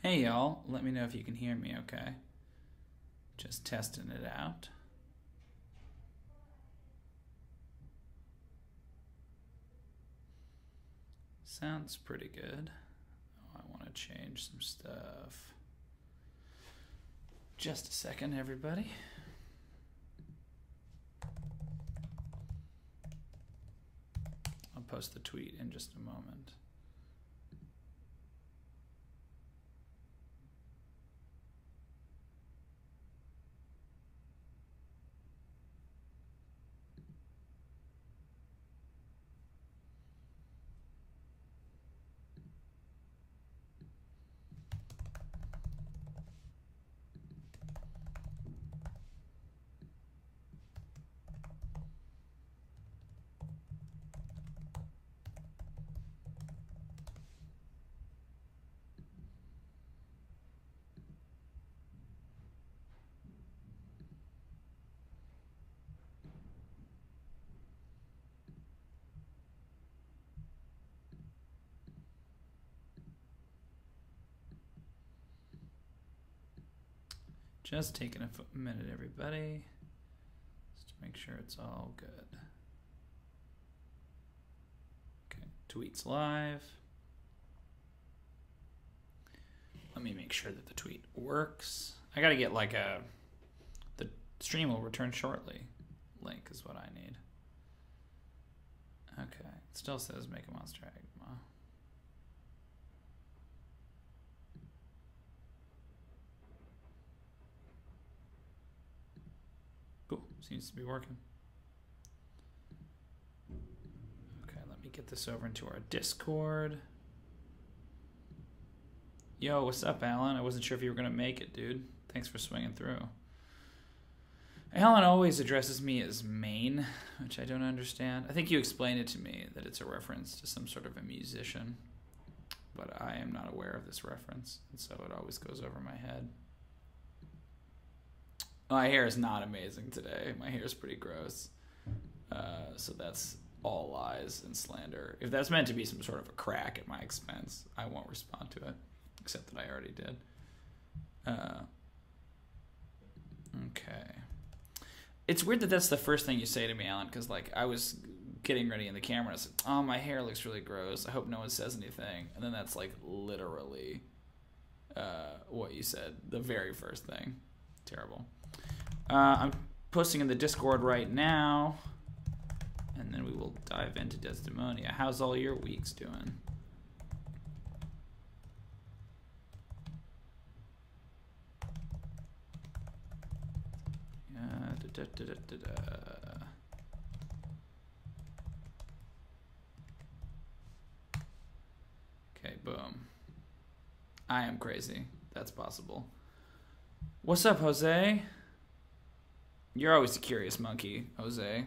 Hey y'all, let me know if you can hear me okay. Just testing it out. Sounds pretty good. Oh, I want to change some stuff. Just a second, everybody. I'll post the tweet in just a moment. Just taking a minute, everybody, just to make sure it's all good. Okay, tweet's live. Let me make sure that the tweet works. I gotta get like the stream will return shortly link is what I need. Okay, it still says make a monster Agma. Cool, seems to be working. Okay, let me get this over into our Discord. Yo, what's up, Alan? I wasn't sure if you were going to make it, dude. Thanks for swinging through. Alan always addresses me as main, which I don't understand. I think you explained it to me, that it's a reference to some sort of a musician, but I am not aware of this reference, and so it always goes over my head. My hair is not amazing today. My hair is pretty gross. So that's all lies and slander. If that's meant to be some sort of a crack at my expense, I won't respond to it, except that I already did. Okay. It's weird that that's the first thing you say to me, Alan, because like I was getting ready in the camera and I said, oh, my hair looks really gross. I hope no one says anything. And then that's like literally what you said, the very first thing. Terrible. I'm posting in the Discord right now, and then we will dive into Desdemonia. How's all your weeks doing? Okay, boom. I am crazy. That's possible. What's up, Jose? You're always a curious monkey, Jose.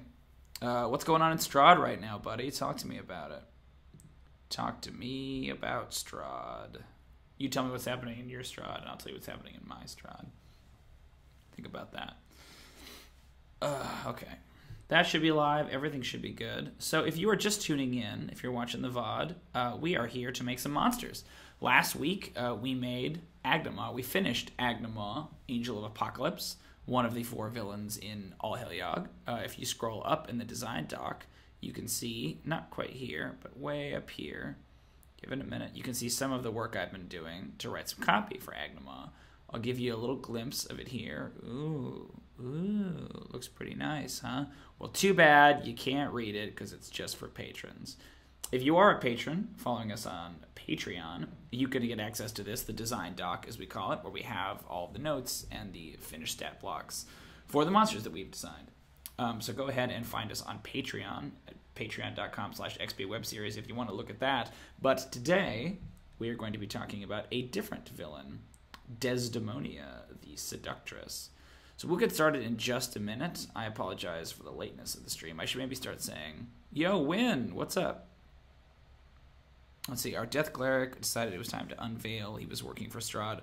What's going on in Strahd right now, buddy? Talk to me about it. Talk to me about Strahd. You tell me what's happening in your Strahd, and I'll tell you what's happening in my Strahd. Think about that. Okay. That should be live. Everything should be good. So if you are just tuning in, if you're watching the VOD, we are here to make some monsters. Last week, we made Agnama. We finished Agnama, Angel of Apocalypse, one of the 4 villains in All Heliog. If you scroll up in the design doc, you can see, not quite here, but way up here, give it a minute, you can see some of the work I've been doing to write some copy for Agnama. I'll give you a little glimpse of it here. Ooh, looks pretty nice, huh? Well, too bad you can't read it because it's just for patrons. If you are a patron following us on Patreon, you can get access to this, the design doc, as we call it, where we have all the notes and the finished stat blocks for the monsters that we've designed. So go ahead and find us on Patreon at patreon.com/xbwebseries if you want to look at that. But today, we are going to be talking about a different villain, Desdemonia, the Seductress. So we'll get started in just a minute. I apologize for the lateness of the stream. I should maybe start saying, yo, Win, what's up? Let's see, our Death Cleric decided it was time to unveil. He was working for Strahd.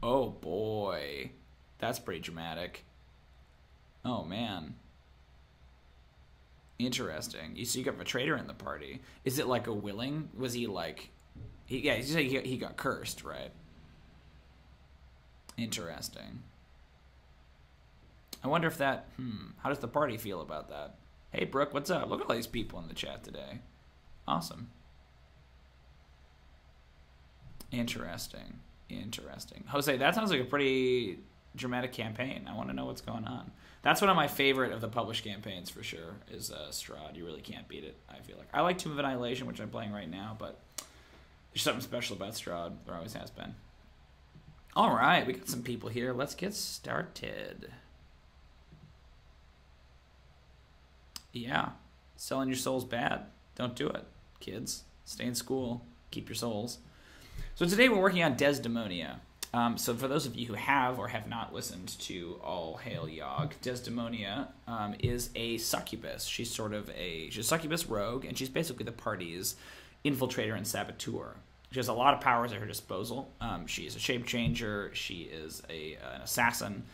Oh, boy. That's pretty dramatic. Oh, man. Interesting. So you got a traitor in the party. Is it like a willing? Was he like... he got cursed, right? Interesting. I wonder if that... How does the party feel about that? Hey, Brooke, what's up? Look at all these people in the chat today. Awesome. Interesting. Interesting. Jose, that sounds like a pretty dramatic campaign. I want to know what's going on. That's one of my favorite of the published campaigns for sure, is Strahd. You really can't beat it, I feel like. I like Tomb of Annihilation, which I'm playing right now, but there's something special about Strahd. There always has been. All right, we got some people here. Let's get started. Yeah, selling your soul's bad. Don't do it, kids. Stay in school. Keep your souls. So today we're working on Desdemonia. So for those of you who have or have not listened to All Hail Yogg, Desdemonia is a succubus. She's sort of she's a succubus rogue, and she's basically the party's infiltrator and saboteur. She has a lot of powers at her disposal. She's a shape changer. She is an assassin.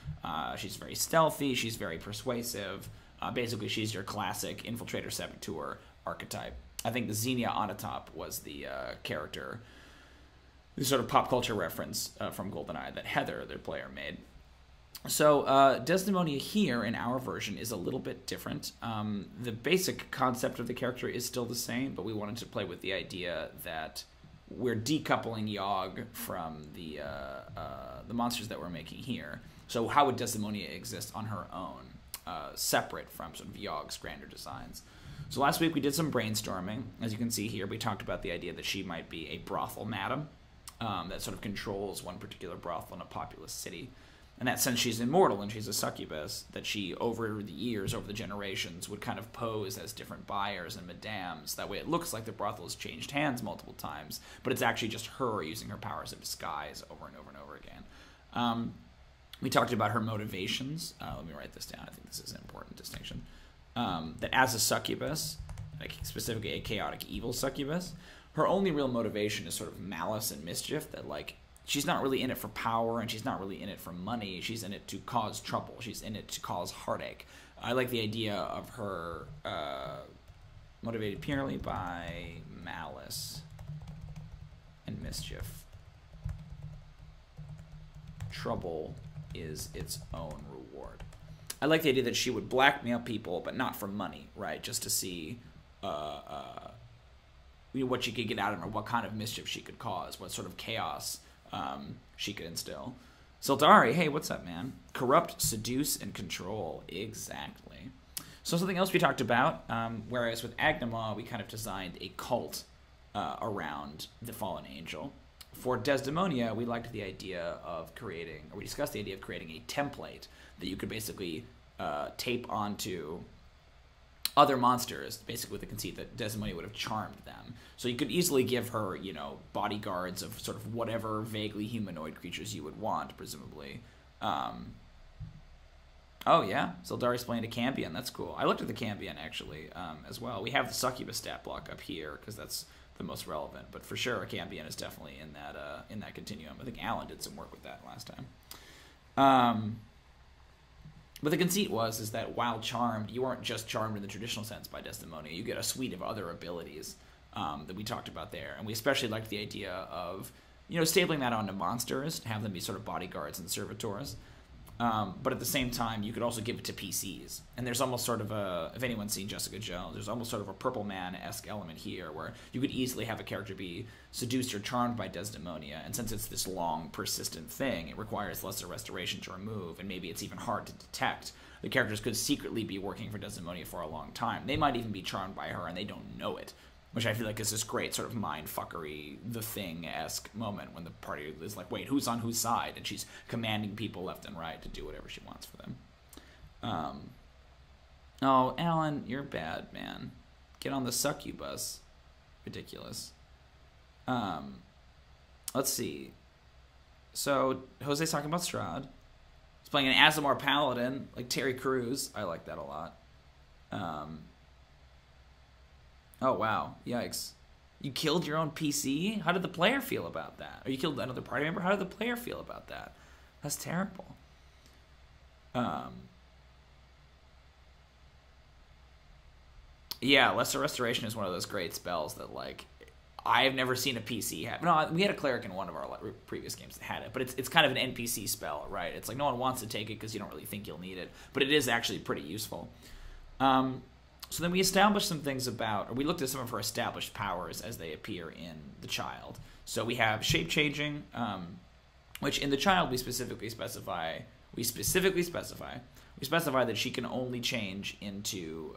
She's very stealthy. She's very persuasive. Basically, she's your classic infiltrator saboteur archetype. I think the Xenia Onatopp was the character, the sort of pop culture reference from GoldenEye that Heather, their player, made. So Desdemonia here in our version is a little bit different. The basic concept of the character is still the same, but we wanted to play with the idea that we're decoupling Yogg from the monsters that we're making here. So how would Desdemonia exist on her own, separate from sort of Yogg's grander designs? So last week we did some brainstorming. As you can see here, we talked about the idea that she might be a brothel madam that sort of controls one particular brothel in a populous city. And that since she's immortal and she's a succubus, that she, over the years, over the generations, would kind of pose as different buyers and madams. That way it looks like the brothel has changed hands multiple times, but it's actually just her using her powers of disguise over and over and over again. We talked about her motivations. Let me write this down. I think this is an important distinction. That as a succubus, like specifically a chaotic evil succubus, her only real motivation is sort of malice and mischief. That, like, she's not really in it for power, and she's not really in it for money. She's in it to cause trouble. She's in it to cause heartache. I like the idea of her motivated purely by malice and mischief. Trouble is its own reward. I like the idea that she would blackmail people, but not for money, right? Just to see what she could get out of her, what kind of mischief she could cause, what sort of chaos she could instill. Sildari, hey, what's up, man? Corrupt, seduce, and control. Exactly. So something else we talked about, whereas with Agnema, we kind of designed a cult around the fallen angel. For Desdemonia, we liked the idea of creating, or we discussed the idea of creating a template that you could basically tape onto other monsters, basically with the conceit that Desdemonia would have charmed them. So you could easily give her, you know, bodyguards of sort of whatever vaguely humanoid creatures you would want, presumably. Oh, yeah, Sildari's playing a Cambion. That's cool. I looked at the Cambion, actually, as well. We have the Succubus stat block up here, because that's the most relevant. But for sure, a Cambion is definitely in that continuum. I think Alan did some work with that last time. But the conceit is that while charmed, you aren't just charmed in the traditional sense by Desdemonia. You get a suite of other abilities that we talked about there. And we especially liked the idea of, you know, stapling that onto monsters, have them be sort of bodyguards and servitors. But at the same time, you could also give it to PCs. And there's almost sort of if anyone's seen Jessica Jones, there's almost sort of a Purple Man-esque element here where you could easily have a character be seduced or charmed by Desdemonia. And since it's this long, persistent thing, it requires lesser restoration to remove, and maybe it's even hard to detect. The characters could secretly be working for Desdemonia for a long time. They might even be charmed by her, and they don't know it. Which I feel like is this great sort of mind-fuckery, The Thing-esque moment when the party is like, wait, who's on whose side? And she's commanding people left and right to do whatever she wants for them. Oh, Alan, you're bad, man. Get on the succubus. Ridiculous. Let's see. So, Jose's talking about Strahd. He's playing an Aasimar Paladin, like Terry Crews. I like that a lot. Oh, wow. Yikes. You killed your own PC? How did the player feel about that? Or you killed another party member? How did the player feel about that? That's terrible. Yeah, Lesser Restoration is one of those great spells that, like, I've never seen a PC have. No, we had a cleric in one of our previous games that had it, but it's kind of an NPC spell, right? It's like no one wants to take it because you don't really think you'll need it, but it is actually pretty useful. So then we established some things about, or we looked at some of her established powers as they appear in the child. So we have shape changing, which in the child we specifically specify that she can only change into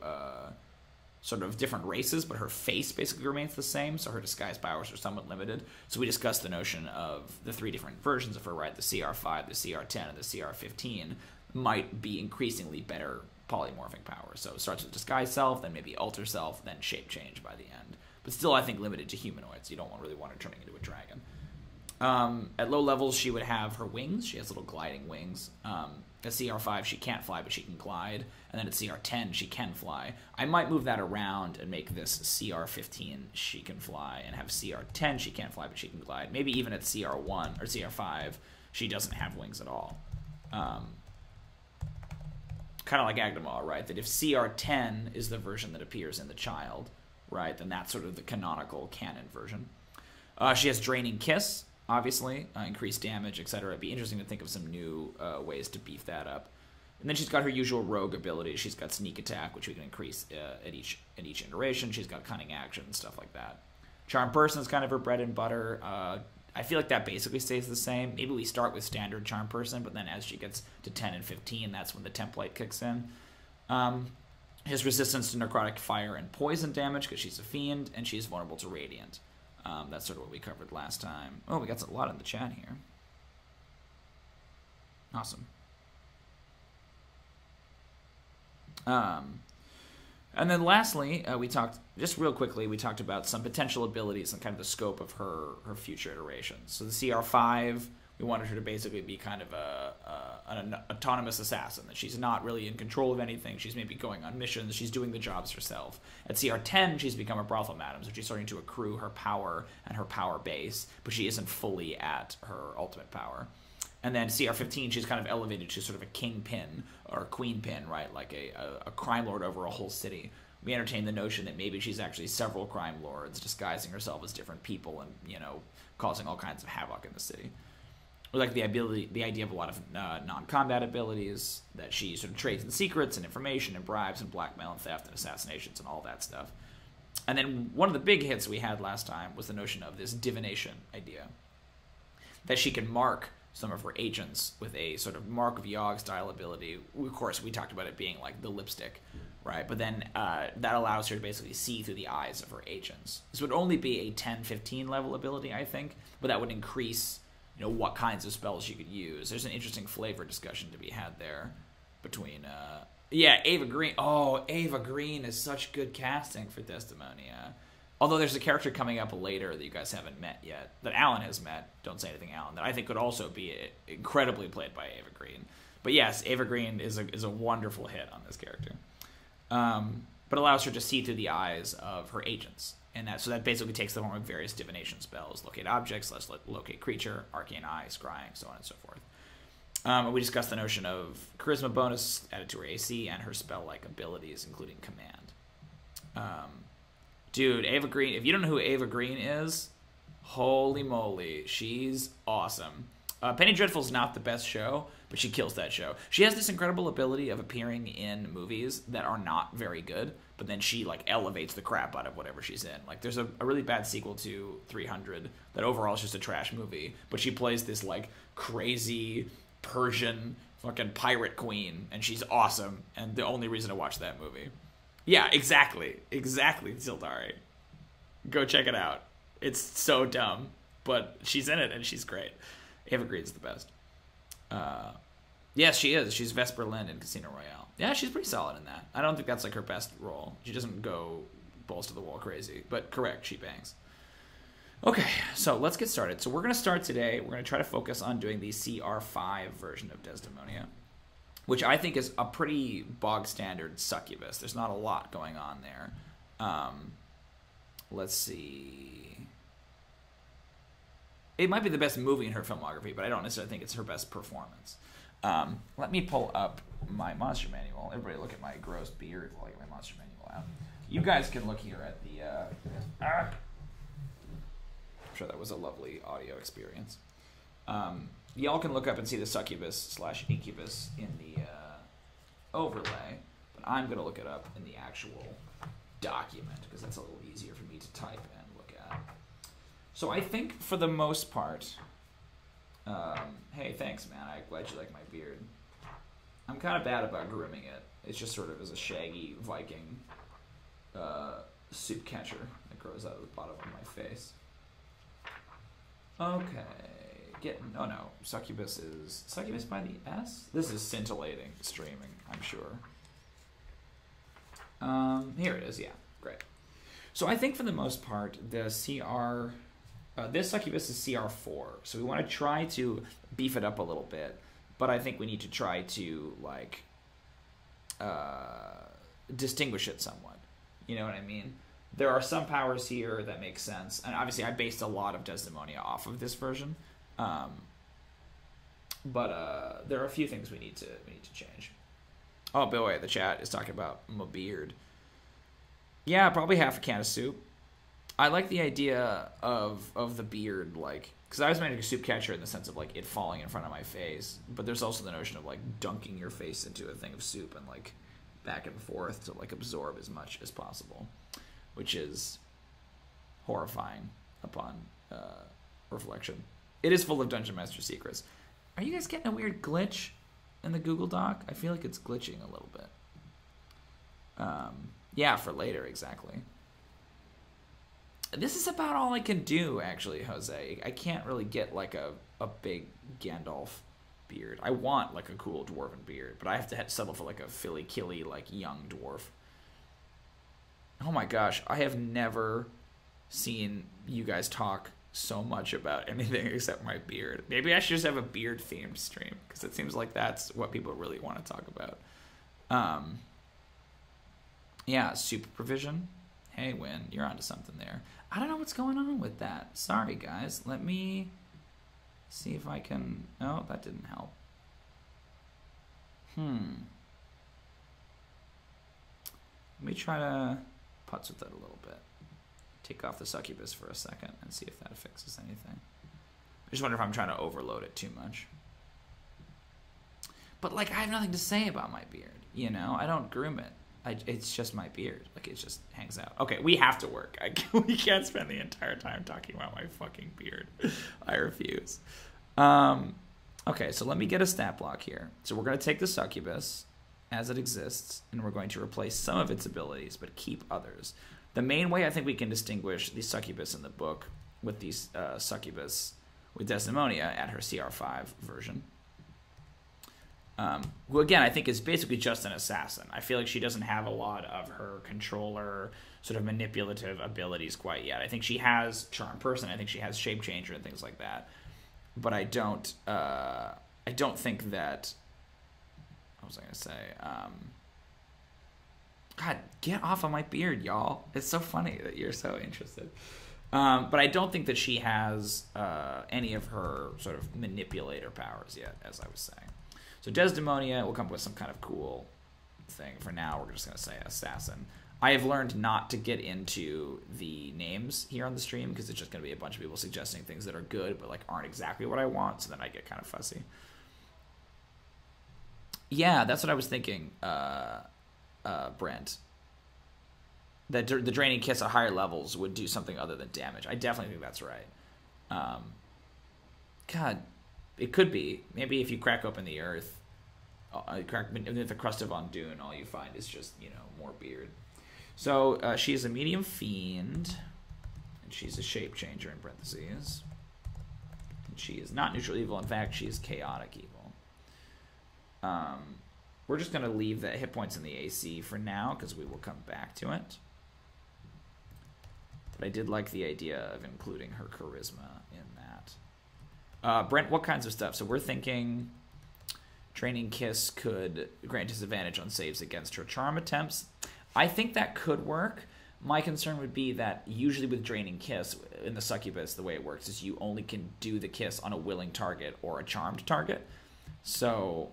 sort of different races, but her face basically remains the same, so her disguise powers are somewhat limited. So we discussed the notion of the 3 different versions of her, right? The CR5, the CR10, and the CR15 might be increasingly better polymorphic powers. So it starts with disguise self, then maybe alter self, then shape change by the end. But still, I think, limited to humanoids. You don't really want her turning into a dragon. At low levels, she would have her wings. She has little gliding wings. At CR5, she can't fly, but she can glide. And then at CR10, she can fly. I might move that around and make this CR15, she can fly, and have CR10, she can't fly, but she can glide. Maybe even at CR1 or CR5, she doesn't have wings at all. Kind of like Agdama, right? That if CR10 is the version that appears in the child, right, then that's sort of the canonical canon version. She has Draining Kiss, obviously, increased damage, etc. It'd be interesting to think of some new ways to beef that up. And then she's got her usual rogue ability. She's got Sneak Attack, which we can increase at each iteration. She's got Cunning Action and stuff like that. Charm Person is kind of her bread and butter. I feel like that basically stays the same. Maybe we start with standard Charm Person, but then as she gets to 10 and 15, that's when the template kicks in. His resistance to necrotic fire and poison damage, because she's a fiend, and she's vulnerable to radiant. That's sort of what we covered last time. Oh, we got a lot in the chat here. Awesome. And then lastly, we talked, just real quickly, we talked about some potential abilities and kind of the scope of her future iterations. So the CR5, we wanted her to basically be kind of an autonomous assassin, that she's not really in control of anything. She's maybe going on missions. She's doing the jobs herself. At CR10, she's become a brothel madam, so she's starting to accrue her power and her power base, but she isn't fully at her ultimate power. And then CR15, she's kind of elevated to sort of a kingpin or a queenpin, right? Like a crime lord over a whole city. We entertain the notion that maybe she's actually several crime lords disguising herself as different people and, you know, causing all kinds of havoc in the city. We like the idea of a lot of non-combat abilities, that she sort of trades in secrets and information and bribes and blackmail and theft and assassinations and all that stuff. And then one of the big hits we had last time was the notion of this divination idea, that she can mark some of her agents with a sort of Mark of Yogg style ability. Of course, we talked about it being like the lipstick, right? But then that allows her to basically see through the eyes of her agents. This would only be a 10-15 level ability, I think, but that would increase, you know, what kinds of spells you could use. There's an interesting flavor discussion to be had there between, yeah, Ava Green. Oh, Ava Green is such good casting for Desdemonia. Although there's a character coming up later that you guys haven't met yet, that Alan has met, don't say anything, Alan, that I think could also be incredibly played by Ava Green. But yes, Ava Green is a wonderful hit on this character. But allows her to see through the eyes of her agents. And so that basically takes the form of various divination spells. Locate objects, locate creature, arcane eye, scrying, so on and so forth. We discussed the notion of charisma bonus added to her AC and her spell-like abilities, including command. Dude, Ava Green, if you don't know who Ava Green is, holy moly, she's awesome. Penny Dreadful's not the best show, but she kills that show. She has this incredible ability of appearing in movies that are not very good, but then she, like, elevates the crap out of whatever she's in. Like, there's a really bad sequel to 300 that overall is just a trash movie, but she plays this, like, crazy Persian fucking pirate queen, and she's awesome, and the only reason to watch that movie. Yeah, exactly, Zildari. Go check it out. It's so dumb, but she's in it, and she's great. Ava Green's the best. Yes, she is. She's Vesper Lind in Casino Royale. Yeah, she's pretty solid in that. I don't think that's like her best role. She doesn't go balls to the wall crazy, but correct, she bangs. Okay, so let's get started. So we're going to start today. We're going to try to focus on doing the CR5 version of Desdemonia, which I think is a pretty bog standard succubus. There's not a lot going on there. Let's see. It might be the best movie in her filmography, but I don't necessarily think it's her best performance. Let me pull up my monster manual. Everybody look at my gross beard while I get my monster manual out. You guys can look here at the... sure that was a lovely audio experience. Y'all can look up and see the succubus/incubus in the overlay, but I'm going to look it up in the actual document because that's a little easier for me to type and look at. So I think for the most part, hey, thanks, man. I'm glad you like my beard. I'm kind of bad about grooming it. It's just sort of as a shaggy Viking soup catcher that grows out of the bottom of my face. Okay. Oh no, succubus is succubus by the S? This is scintillating streaming, I'm sure. Here it is, yeah, great. So I think for the most part, the CR, this succubus is CR4, so we want to try to beef it up a little bit, but I think we need to try to, like, distinguish it somewhat. You know what I mean? There are some powers here that make sense, and obviously I based a lot of Desdemonia off of this version, but there are a few things we need to change. Oh, by the way, the chat is talking about my beard. Yeah, probably half a can of soup. I like the idea of the beard, like, because I was making a soup catcher in the sense of, like, it falling in front of my face, but there's also the notion of, like, dunking your face into a thing of soup and, like, back and forth to, like, absorb as much as possible, which is horrifying upon reflection. It is full of Dungeon Master secrets. Are you guys getting a weird glitch in the Google Doc? I feel like it's glitching a little bit. Yeah, for later, exactly. This is about all I can do, actually, Jose. I can't really get, like, a big Gandalf beard. I want, like, a cool dwarven beard, but I have to settle for, like, a filly-killy, like, young dwarf. Oh my gosh, I have never seen you guys talk so much about anything except my beard. Maybe I should just have a beard-themed stream, because it seems like that's what people really want to talk about. Yeah, supervision. Hey, Win, you're onto something there. I don't know what's going on with that. Sorry, guys. Let me see if I can... Oh, that didn't help. Let me try to putz with it a little bit. Take off the succubus for a second and see if that fixes anything. I just wonder if I'm trying to overload it too much. But, like, I have nothing to say about my beard, you know? I don't groom it. It's just my beard. Like, it just hangs out. Okay, we have to work. We can't spend the entire time talking about my fucking beard. I refuse. Okay, so let me get a stat block here. So we're going to take the succubus as it exists, and we're going to replace some of its abilities, but keep others. The main way I think we can distinguish the succubus in the book with the succubus with Desdemonia at her CR5 version, who again I think is basically just an assassin. I feel like she doesn't have a lot of her controller sort of manipulative abilities quite yet. I think she has charm person. I think she has shape changer and things like that. But I don't think that. What was I gonna say? God, get off of my beard, y'all. It's so funny that you're so interested. But I don't think that she has any of her sort of manipulator powers yet, as I was saying. So Desdemonia will come up with some kind of cool thing. For now, we're just going to say assassin. I have learned not to get into the names here on the stream because it's just going to be a bunch of people suggesting things that are good but like aren't exactly what I want, so then I get kind of fussy. Yeah, that's what I was thinking, Brent. That the Draining Kiss at higher levels would do something other than damage. I definitely think that's right. God, it could be. Maybe if you crack open the earth, crack the crust of Ondune, all you find is just, you know, more beard. So she is a medium fiend, and she's a shape changer in parentheses. And she is not neutral evil. In fact, she is chaotic evil. We're just going to leave the hit points in the AC for now because we will come back to it. But I did like the idea of including her charisma in that. Brent, what kinds of stuff? So we're thinking Draining Kiss could grant disadvantage on saves against her charm attempts. I think that could work. My concern would be that usually with Draining Kiss, in the succubus, the way it works is you only can do the kiss on a willing target or a charmed target. So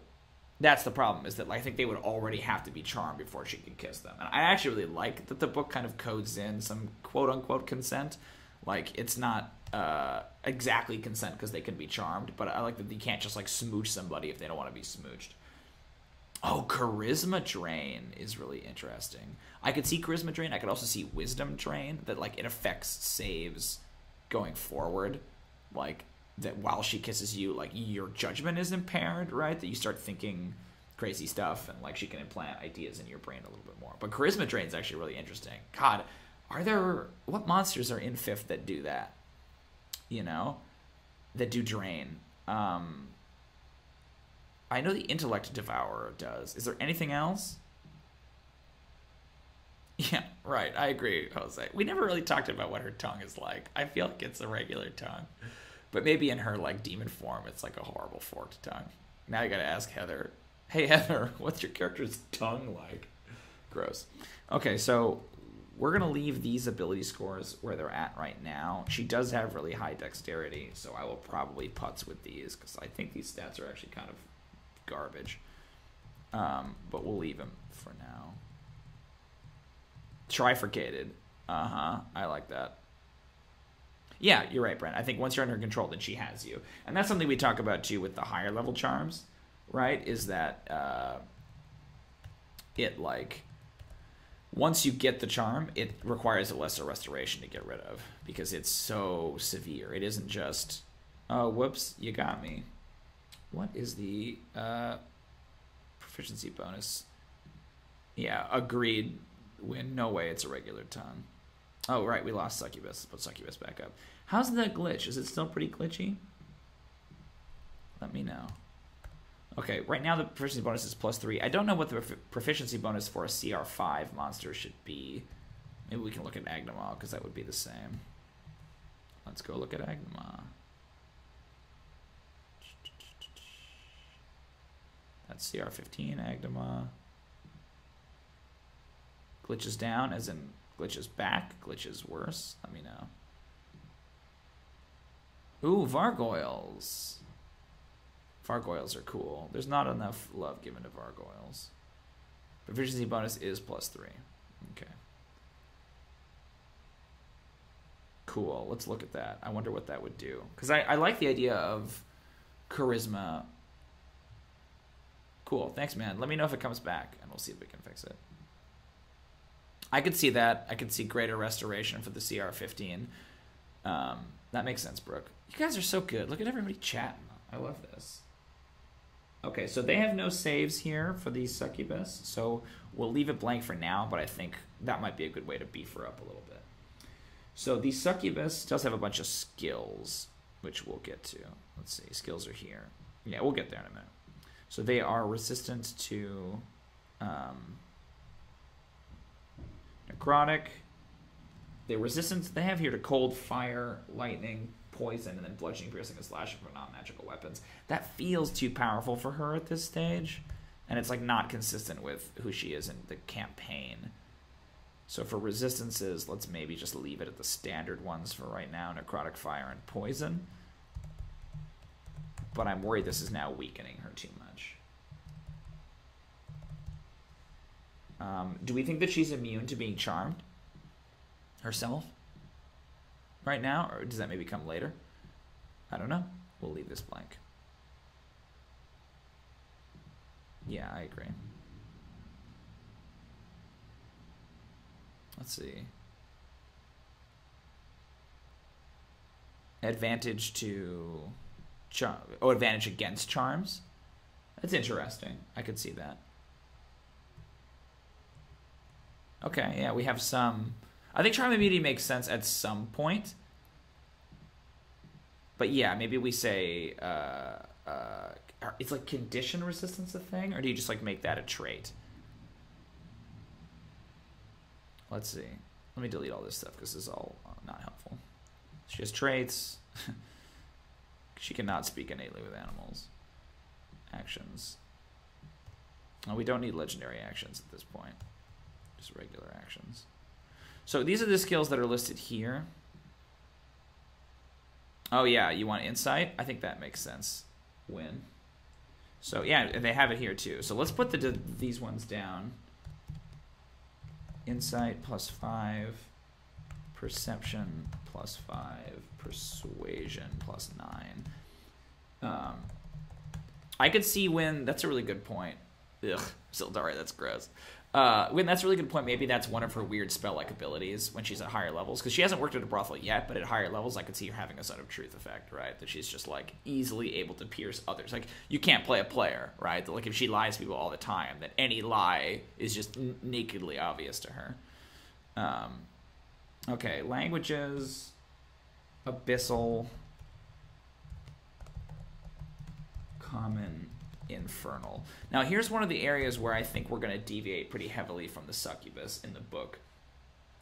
that's the problem, is that I think they would already have to be charmed before she can kiss them. And I actually really like that the book kind of codes in some quote-unquote consent. Like, it's not exactly consent because they can be charmed, but I like that you can't just like smooch somebody if they don't want to be smooched. Oh, charisma drain is really interesting. I could see charisma drain. I could also see wisdom drain, that like it affects saves going forward, like that while she kisses you, like your judgment is impaired, right? That you start thinking crazy stuff, and like she can implant ideas in your brain a little bit more. But charisma drain is actually really interesting. God, what monsters are in 5th that do that? You know, that do drain. I know the intellect devourer does. Is there anything else? Yeah, right. I agree, Jose. We never really talked about what her tongue is like. I feel like it's a regular tongue, but maybe in her like demon form, it's like a horrible forked tongue. Now you gotta ask Heather. Hey Heather, what's your character's tongue like? Gross. Okay, so we're gonna leave these ability scores where they're at right now. She does have really high dexterity, so I will probably putz with these because I think these stats are actually kind of garbage. But we'll leave them for now. Trifurcated. I like that. Yeah, you're right, Brent. I think once you're under control, then she has you. And that's something we talk about, too, with the higher level charms, right? Is that it, like, once you get the charm, it requires a lesser restoration to get rid of because it's so severe. It isn't just, oh, whoops, you got me. What is the proficiency bonus? Yeah, agreed. Win. No way it's a regular tongue. Oh, right, we lost Succubus. Let's put Succubus back up. How's that glitch? Is it still pretty glitchy? Let me know. Okay, right now the proficiency bonus is +3. I don't know what the proficiency bonus for a CR5 monster should be. Maybe we can look at Agnemon, because that would be the same. Let's go look at Agnemon. That's CR15, Agnemon. Glitches down, as in glitches back, glitches worse. Let me know. Ooh, Vargoyles. Vargoyles are cool. There's not enough love given to Vargoyles. Proficiency bonus is +3. Okay. Cool. Let's look at that. I wonder what that would do. Because I like the idea of charisma. Cool. Thanks, man. Let me know if it comes back, and we'll see if we can fix it. I could see that. I could see greater restoration for the CR15. That makes sense, Brooke. You guys are so good. Look at everybody chatting. I love this. Okay, so they have no saves here for these Succubus, so we'll leave it blank for now, but I think that might be a good way to beef her up a little bit. So the Succubus does have a bunch of skills, which we'll get to. Let's see, skills are here. Yeah, we'll get there in a minute. So they are resistant to necrotic. They're resistant, they have here to cold, fire, lightning, poison, and then bludgeoning, piercing, and slashing from non-magical weapons. That feels too powerful for her at this stage, and it's like not consistent with who she is in the campaign. So for resistances, let's maybe just leave it at the standard ones for right now, necrotic, fire, and poison. But I'm worried this is now weakening her too much. Do we think that she's immune to being charmed herself right now, or does that maybe come later? I don't know. We'll leave this blank. Yeah, I agree. Let's see. Advantage to charm. Oh, advantage against charms. That's interesting. I could see that. Okay, yeah, we have some. I think charm immunity makes sense at some point. But yeah, maybe we say it's like condition resistance a thing, or do you just like make that a trait? Let's see. Let me delete all this stuff because this is all not helpful. She has traits. She cannot speak innately with animals. Actions. Oh, we don't need legendary actions at this point. Just regular actions. So these are the skills that are listed here. Oh yeah, you want insight? I think that makes sense. Win. So yeah, they have it here too. So let's put these ones down. Insight +5. Perception +5, persuasion +9. I could see when, that's a really good point. Ugh, Sildari, that's gross. When that's a really good point, maybe that's one of her weird spell-like abilities when she's at higher levels. Because she hasn't worked at a brothel yet, but at higher levels, I could see her having a Son of Truth effect, right? That she's just, like, easily able to pierce others. Like, you can't play a player, right? Like, if she lies to people all the time, that any lie is just nakedly obvious to her. Okay, languages, abyssal, common, infernal. Now, here's one of the areas where I think we're going to deviate pretty heavily from the succubus in the book.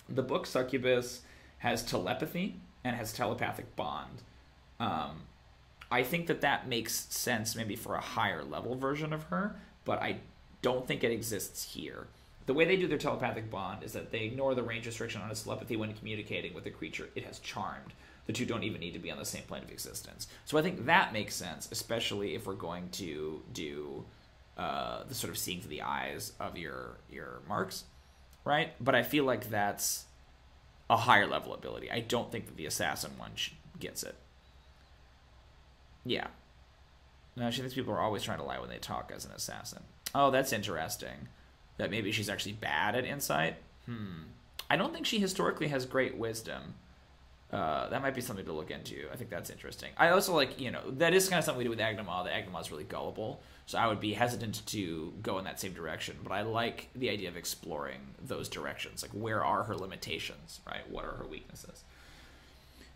The book Succubus has telepathy and has telepathic bond. I think that makes sense maybe for a higher level version of her, but I don't think it exists here. The way they do their telepathic bond is that they ignore the range restriction on its telepathy when communicating with the creature it has charmed. The two don't even need to be on the same plane of existence. So I think that makes sense, especially if we're going to do the sort of seeing through the eyes of your marks, right? But I feel like that's a higher level ability. I don't think that the assassin one gets it. Yeah. No, she thinks people are always trying to lie when they talk as an assassin. Oh, that's interesting. That maybe she's actually bad at insight. I don't think she historically has great wisdom. That might be something to look into. I think that's interesting. I also like, that is kind of something we do with Agdama. The Agdama is really gullible, so I would be hesitant to go in that same direction. But I like the idea of exploring those directions. Like, where are her limitations, right? What are her weaknesses?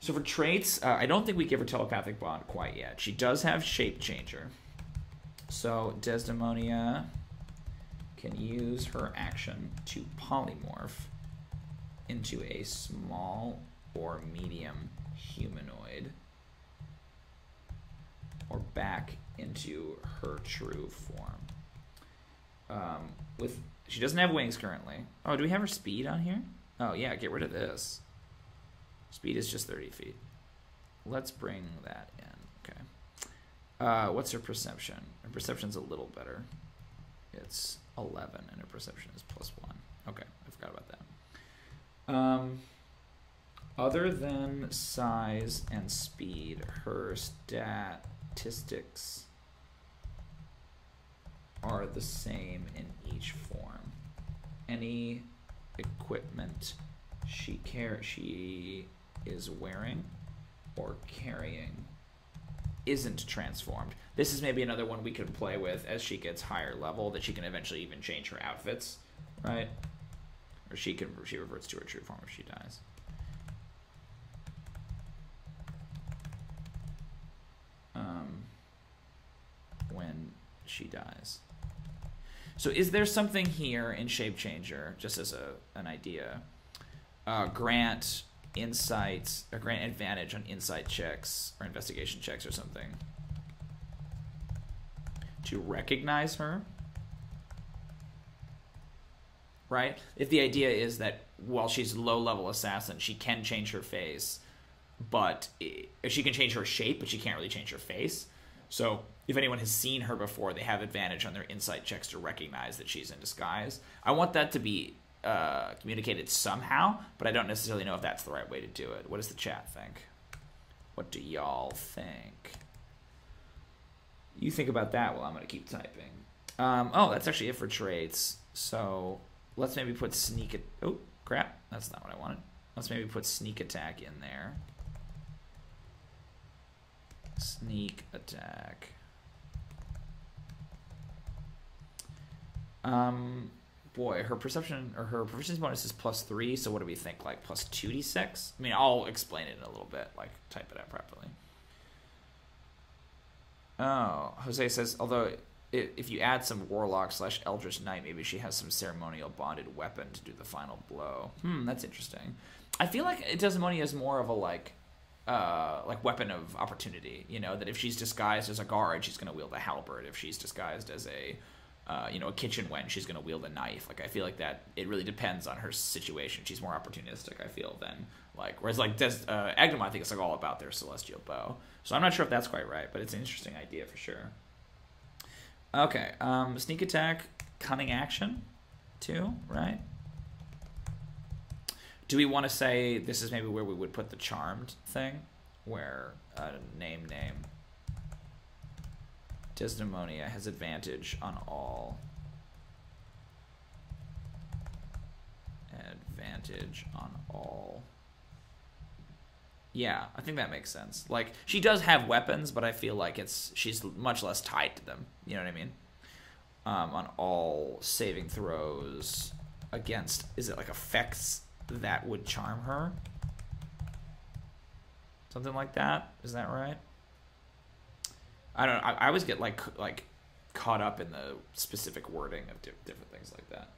So for traits, I don't think we give her telepathic bond quite yet. She does have shape changer. So Desdemonia can use her action to polymorph into a small or medium humanoid, or back into her true form. She doesn't have wings currently. Oh, do we have her speed on here? Oh yeah, get rid of this. Speed is just 30 feet. Let's bring that in. Okay. What's her perception? Her perception's a little better. It's 11, and her perception is +1. Okay, I forgot about that. Other than size and speed, her statistics are the same in each form. Any equipment she is wearing or carrying isn't transformed. This is maybe another one we could play with as she gets higher level, that she can eventually even change her outfits, right? Or she reverts to her true form if she dies. When she dies. So is there something here in Shape Changer, just as an idea, grant insights, or grant advantage on insight checks or investigation checks or something to recognize her, right? If the idea is that while she's low-level assassin, she can change her face, but she can change her shape, but she can't really change her face. So if anyone has seen her before, they have advantage on their insight checks to recognize that she's in disguise. I want that to be communicated somehow, but I don't necessarily know if that's the right way to do it. What does the chat think? What do y'all think? You think about that while I'm going to keep typing. Oh, that's actually it for traits. So let's maybe put sneak... Oh, crap. That's not what I wanted. Let's maybe put sneak attack in there. Sneak attack. Boy, her perception or her proficiency bonus is +3. So what do we think? Like +2d6? I mean, I'll explain it in a little bit. Like type it out properly. Oh, Jose says, although if you add some warlock/eldritch knight, maybe she has some ceremonial bonded weapon to do the final blow. That's interesting. I feel like Desdemonia is more of a like weapon of opportunity. You know, that if she's disguised as a guard, she's going to wield a halberd. If she's disguised as a kitchen wench, she's going to wield a knife. Like, I feel like that it really depends on her situation. She's more opportunistic, I feel, than like, whereas like Agdama, I think it's like all about their celestial bow. So I'm not sure if that's quite right, but it's an interesting idea for sure. Okay, sneak attack, cunning action, too, right? Do we want to say this is maybe where we would put the charmed thing? Where, name. Desdemonia has advantage on all. Advantage on all. Yeah, I think that makes sense. Like, she does have weapons, but I feel like she's much less tied to them. You know what I mean? On all saving throws against, is it like effects that would charm her? Something like that? Is that right? I don't know. I always get like caught up in the specific wording of different things like that.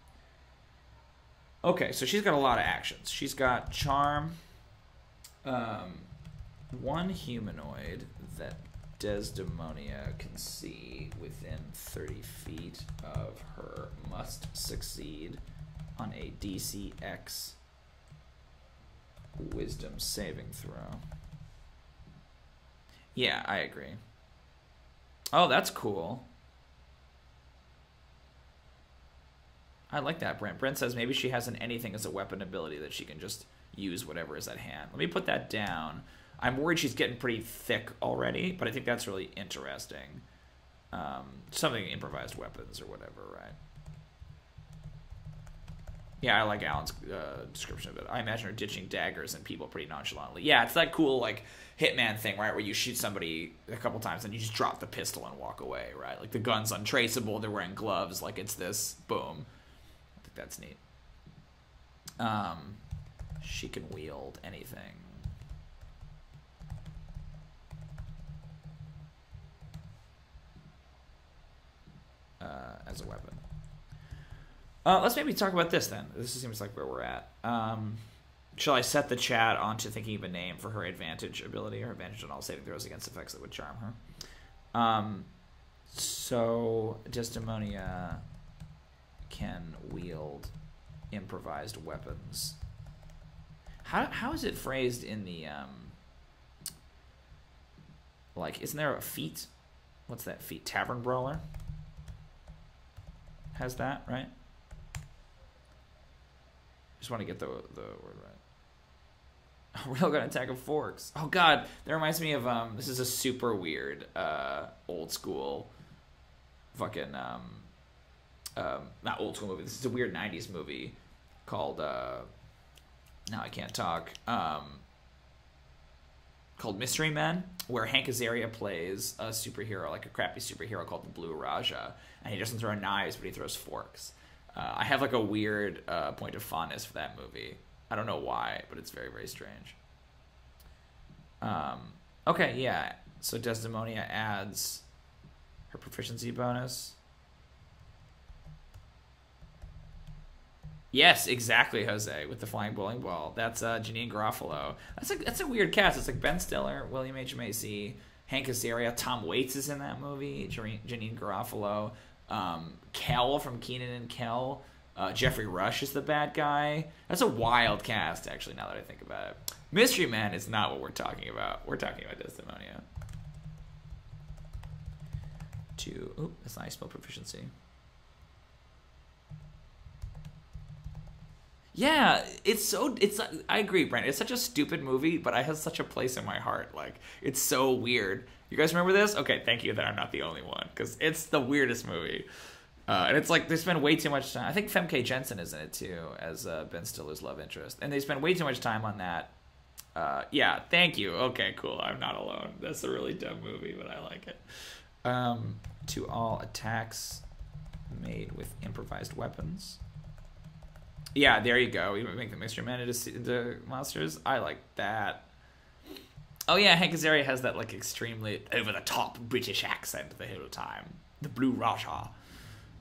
Okay, so she's got a lot of actions. She's got charm. One humanoid that Desdemonia can see within 30 feet of her must succeed on a DC X wisdom saving throw. Yeah, I agree. Oh, that's cool. I like that, Brent. Brent says maybe she has an anything as a weapon ability that she can just use whatever is at hand. Let me put that down. I'm worried she's getting pretty thick already, but I think that's really interesting. Something improvised weapons or whatever, right? Yeah, I like Alan's description of it. I imagine her ditching daggers and people pretty nonchalantly. Yeah, it's that cool, like, Hitman thing, right, where you shoot somebody a couple times and you just drop the pistol and walk away, right? Like, the gun's untraceable, they're wearing gloves, like, it's this, boom. I think that's neat. She can wield anything. As a weapon. Let's maybe talk about this then. This seems like where we're at. Shall I set the chat onto thinking of a name for her advantage ability, or advantage on all saving throws against effects that would charm her? So Desdemonia can wield improvised weapons. How is it phrased in the like, isn't there a feat? What's that feat? Tavern Brawler has that, right? Just want to get the word right. Real gun attack of forks. Oh god, that reminds me of this is a super weird old school fucking not old school movie. This is a weird 90s movie called now I can't talk. Called Mystery Men, where Hank Azaria plays a superhero, like a crappy superhero called the Blue Raja, and he doesn't throw knives, but he throws forks. I have like a weird point of fondness for that movie. I don't know why, but it's very, very strange. Okay, yeah. So Desdemonia adds her proficiency bonus. Yes, exactly, Jose, with the flying bowling ball. That's Janine Garofalo. That's a weird cast. It's like Ben Stiller, William H. Macy, Hank Azaria, Tom Waits is in that movie, Janine Garofalo, Kel from Kenan and Kel, Jeffrey Rush is the bad guy. That's a wild cast, actually, now that I think about it. Mystery Man is not what we're talking about. We're talking about Desdemonia. Ooh, that's nice, spell proficiency. Yeah, I agree, Brent. It's such a stupid movie, but it has such a place in my heart. Like, it's so weird. You guys remember this? Okay, thank you that I'm not the only one, because it's the weirdest movie. And it's like, they spend way too much time. I think Femke Jensen is in it, too, as Ben Stiller's love interest. And they spend way too much time on that. Yeah, thank you. Okay, cool. I'm not alone. That's a really dumb movie, but I like it. To all attacks made with improvised weapons. Yeah, there you go. We make the Mystery Man into monsters. I like that. Oh yeah, Hank Azaria has that like extremely over-the-top British accent the whole time. The Blue Raja,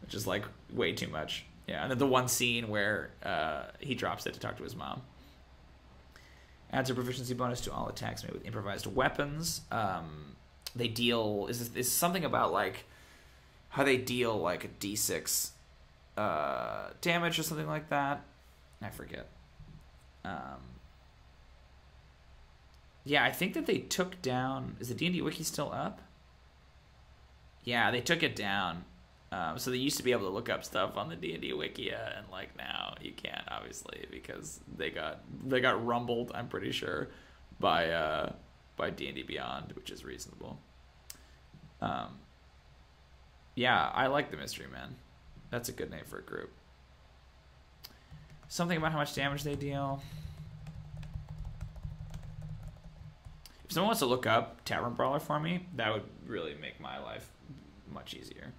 which is like way too much. Yeah, and then the one scene where he drops it to talk to his mom. Adds a proficiency bonus to all attacks made with improvised weapons. They deal is something about like how they deal like a D6 damage or something like that. I forget. Yeah, I think that they took down. Is the D&D wiki still up? Yeah, they took it down. So they used to be able to look up stuff on the D&D Wikia, and like now you can't, obviously, because they got rumbled, I'm pretty sure, by D&D Beyond, which is reasonable. Yeah, I like the Mystery Men. That's a good name for a group. Something about how much damage they deal. If someone wants to look up Tavern Brawler for me, that would really make my life much easier.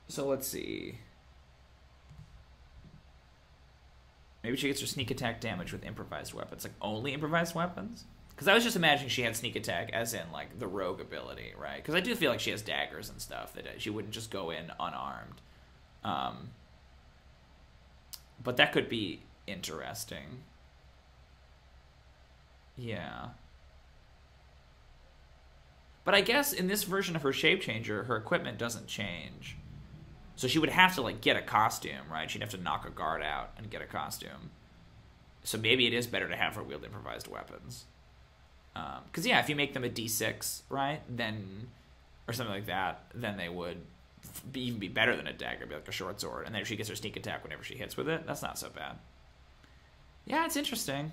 So let's see. Maybe she gets her sneak attack damage with improvised weapons. Like, only improvised weapons? Because I was just imagining she had sneak attack as in, like, the rogue ability, right? Because I do feel like she has daggers and stuff, that she wouldn't just go in unarmed. But that could be interesting. Yeah. But I guess in this version of her shape changer, her equipment doesn't change. So she would have to, like, get a costume, right? She'd have to knock a guard out and get a costume. So maybe it is better to have her wield improvised weapons. Because, yeah, if you make them a D6, right, then, or something like that, then they would even be better than a dagger, be like a short sword. And then if she gets her sneak attack whenever she hits with it, that's not so bad. Yeah, it's interesting.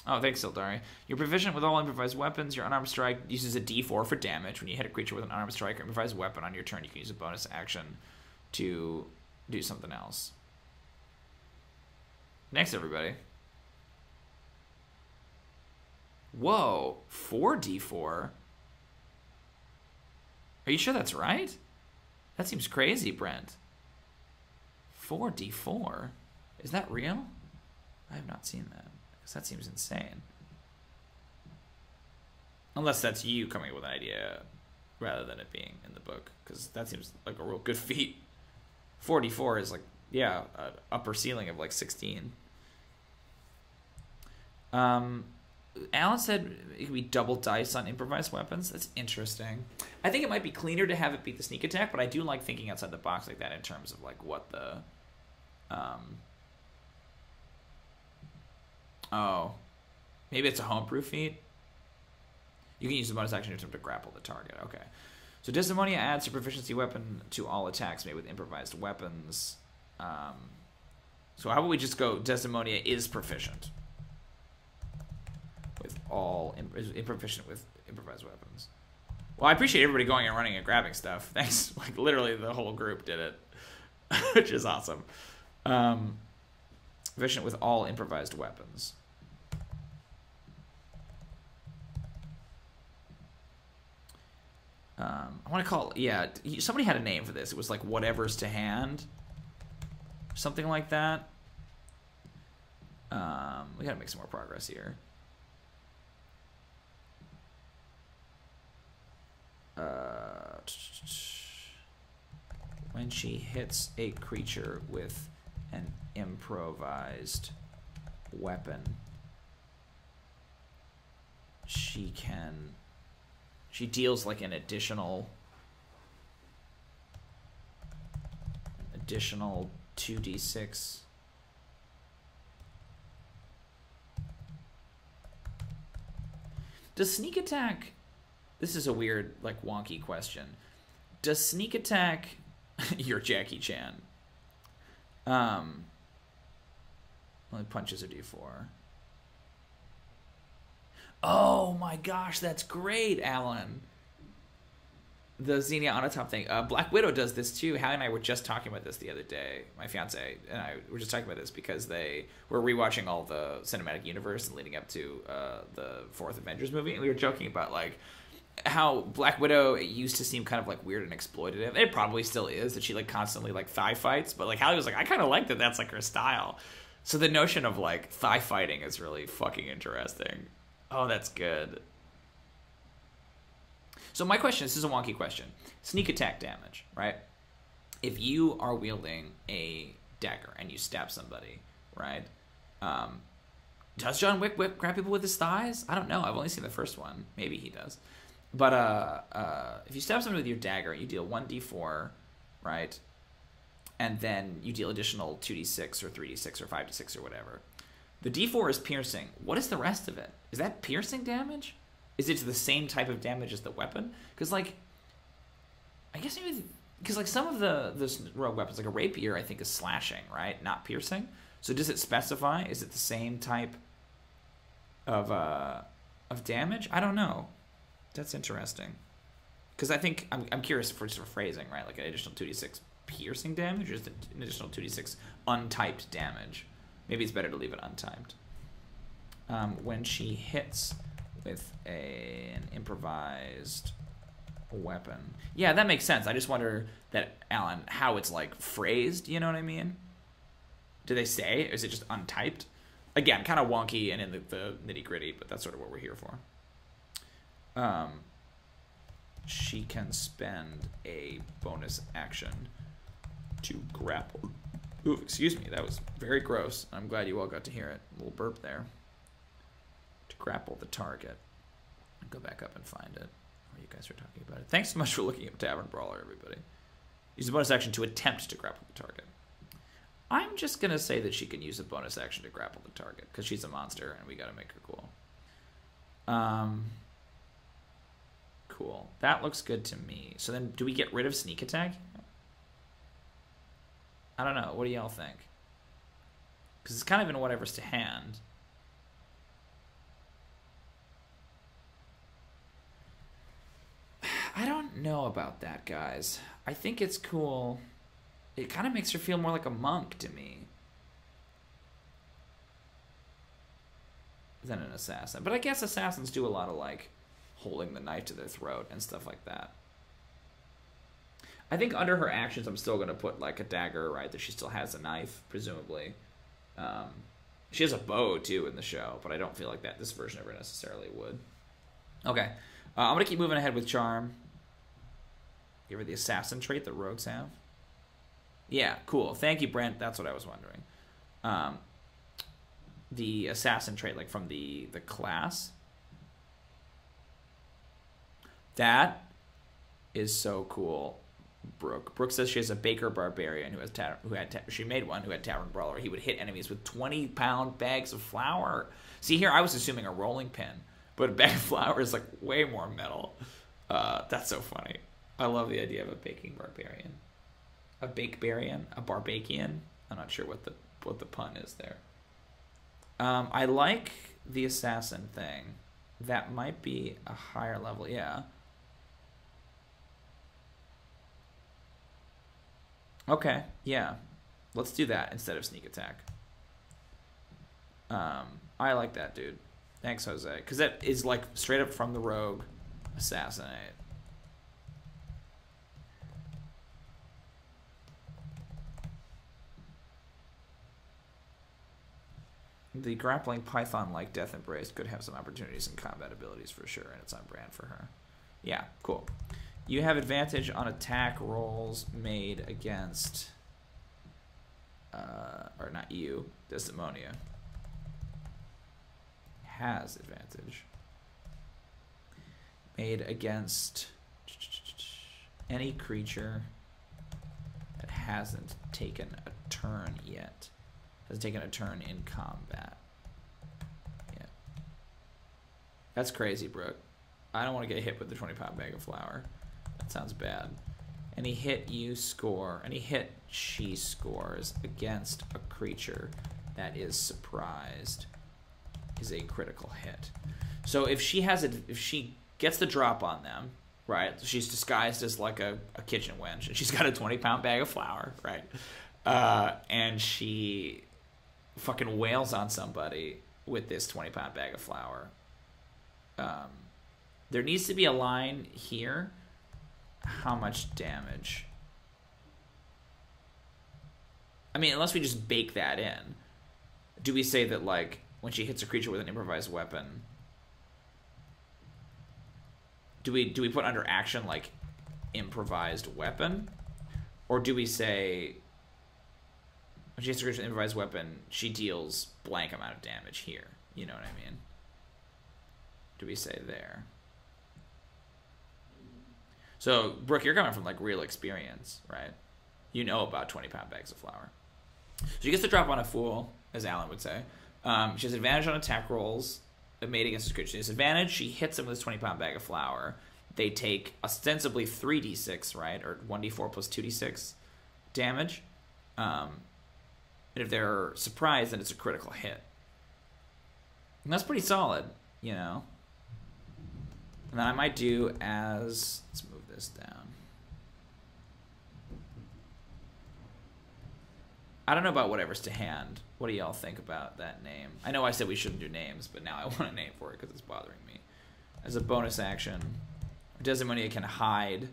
Oh, thanks, Sildari. You're proficient with all improvised weapons. Your unarmed strike uses a D4 for damage. When you hit a creature with an unarmed strike or improvised weapon on your turn, you can use a bonus action to do something else. Next, everybody. Whoa, 4D4? Are you sure that's right? That seems crazy, Brent. 4D4? Is that real? I have not seen that. Because that seems insane. Unless that's you coming up with an idea rather than it being in the book. Because that seems like a real good feat. 44 is like, yeah, an upper ceiling of like 16. Alan said it could be double dice on improvised weapons. That's interesting. I think it might be cleaner to have it beat the sneak attack, but I do like thinking outside the box like that in terms of like what the... Oh, maybe it's a homebrew feat. You can use the bonus action to grapple the target. Okay. So Desdemonia adds her proficiency weapon to all attacks made with improvised weapons. So how about we just go Desdemonia is proficient with all proficient with improvised weapons. Well, I appreciate everybody going and running and grabbing stuff. Thanks. Like literally the whole group did it, which is awesome. Proficient with all improvised weapons. I want to call... Yeah, somebody had a name for this. It was like whatever's to hand. Something like that. We gotta make some more progress here. When she hits a creature with an improvised weapon, she deals like an additional 2d6. Does sneak attack... This is a weird, like, wonky question. Does sneak attack... You're Jackie Chan. Only punches a d4. Oh my gosh, that's great, Alan. The Xenia on a top thing. Black Widow does this too. Hallie and I were just talking about this the other day. My fiance and I were just talking about this because they were rewatching all the cinematic universe leading up to the fourth Avengers movie, and we were joking about like how Black Widow used to seem kind of like weird and exploitative. It probably still is, that she like constantly like thigh fights, but like Hallie was like, I kind of like that that's like her style. So the notion of like thigh fighting is really fucking interesting. Oh, that's good. So my question, this is a wonky question. Sneak attack damage, right? If you are wielding a dagger and you stab somebody, right? Does John Wick grab people with his thighs? I don't know. I've only seen the first one. Maybe he does. But if you stab someone with your dagger, you deal 1d4, right? And then you deal additional 2d6 or 3d6 or 5d6 or whatever. The d4 is piercing. What is the rest of it? Is that piercing damage? Is it the same type of damage as the weapon? Because, like, I guess maybe... Because, like, some of the rogue weapons, like a rapier, I think is slashing, right? Not piercing. So does it specify? Is it the same type of damage? I don't know. That's interesting. Because I think... I'm curious for sort of phrasing, right? Like an additional 2d6 piercing damage, or is it an additional 2d6 untyped damage? Maybe it's better to leave it untyped. When she hits with an improvised weapon. Yeah, that makes sense. I just wonder that, Alan, how it's like phrased, you know what I mean? Do they say? Is it just untyped? Again, kind of wonky and in the nitty-gritty, but that's sort of what we're here for. She can spend a bonus action to grapple. Ooh, excuse me, that was very gross. I'm glad you all got to hear it. A little burp there. To grapple the target. Go back up and find it. Oh, you guys are talking about it. Thanks so much for looking at Tavern Brawler, everybody. Use a bonus action to attempt to grapple the target. I'm just going to say that she can use a bonus action to grapple the target, because she's a monster, and we got to make her cool. Cool. That looks good to me. So then, do we get rid of sneak attack? I don't know. What do y'all think? Because it's kind of in whatever's to hand. I don't know about that, guys. I think it's cool. It kind of makes her feel more like a monk to me than an assassin. But I guess assassins do a lot of, like, holding the knife to their throat and stuff like that. I think under her actions, I'm still going to put, like, a dagger, right? That she still has a knife, presumably. She has a bow, too, in the show, but I don't feel like that this version ever necessarily would. Okay. I'm going to keep moving ahead with Charm. Give her the assassin trait that rogues have. Yeah, cool. Thank you, Brent. That's what I was wondering. The assassin trait, like, from the class. That is so cool. Brooke says she has a baker barbarian she made one who had Tavern Brawler. He would hit enemies with 20-pound bags of flour. See, here I was assuming a rolling pin, but a bag of flour is like way more metal. That's so funny. I love the idea of a baking barbarian. A bakebarian? A barbakian? I'm not sure what the pun is there. I like the assassin thing. That might be a higher level, yeah. Okay, yeah. Let's do that instead of sneak attack. I like that, dude. Thanks, Jose. Because that is, like, straight up from the rogue. Assassinate. The grappling python like Death Embrace could have some opportunities in combat abilities for sure, and it's on brand for her. Yeah, cool. You have advantage on attack rolls made against, or not you, Desdemonia. Has advantage. Made against any creature that hasn't taken a turn yet. Has taken a turn in combat. Yeah. That's crazy, Brooke. I don't want to get hit with the 20-pound bag of flour. That sounds bad. Any hit you score, any hit she scores against a creature that is surprised is a critical hit. So if she has if she gets the drop on them, right? She's disguised as like a kitchen wench, and she's got a 20-pound bag of flour, right? And she fucking wails on somebody with this 20-pound bag of flour. There needs to be a line here. How much damage? I mean, unless we just bake that in. Do we say that, like, when she hits a creature with an improvised weapon, do we put under action, like, improvised weapon? Or do we say, when she hits a creature with an improvised weapon, she deals blank amount of damage here? You know what I mean? Do we say there? So, Brooke, you're coming from, like, real experience, right? You know about 20-pound bags of flour. So she gets to drop on a fool, as Alan would say. She has advantage on attack rolls made against this creature. Disadvantage, she hits them with this 20-pound bag of flour. They take ostensibly 3d6, right? Or 1d4 plus 2d6 damage. And if they're surprised, then it's a critical hit. And that's pretty solid, you know? And then I might do as... Let's move this down. I don't know about whatever's to hand. What do y'all think about that name? I know I said we shouldn't do names, but now I want a name for it because it's bothering me. As a bonus action, Desdemonia can hide.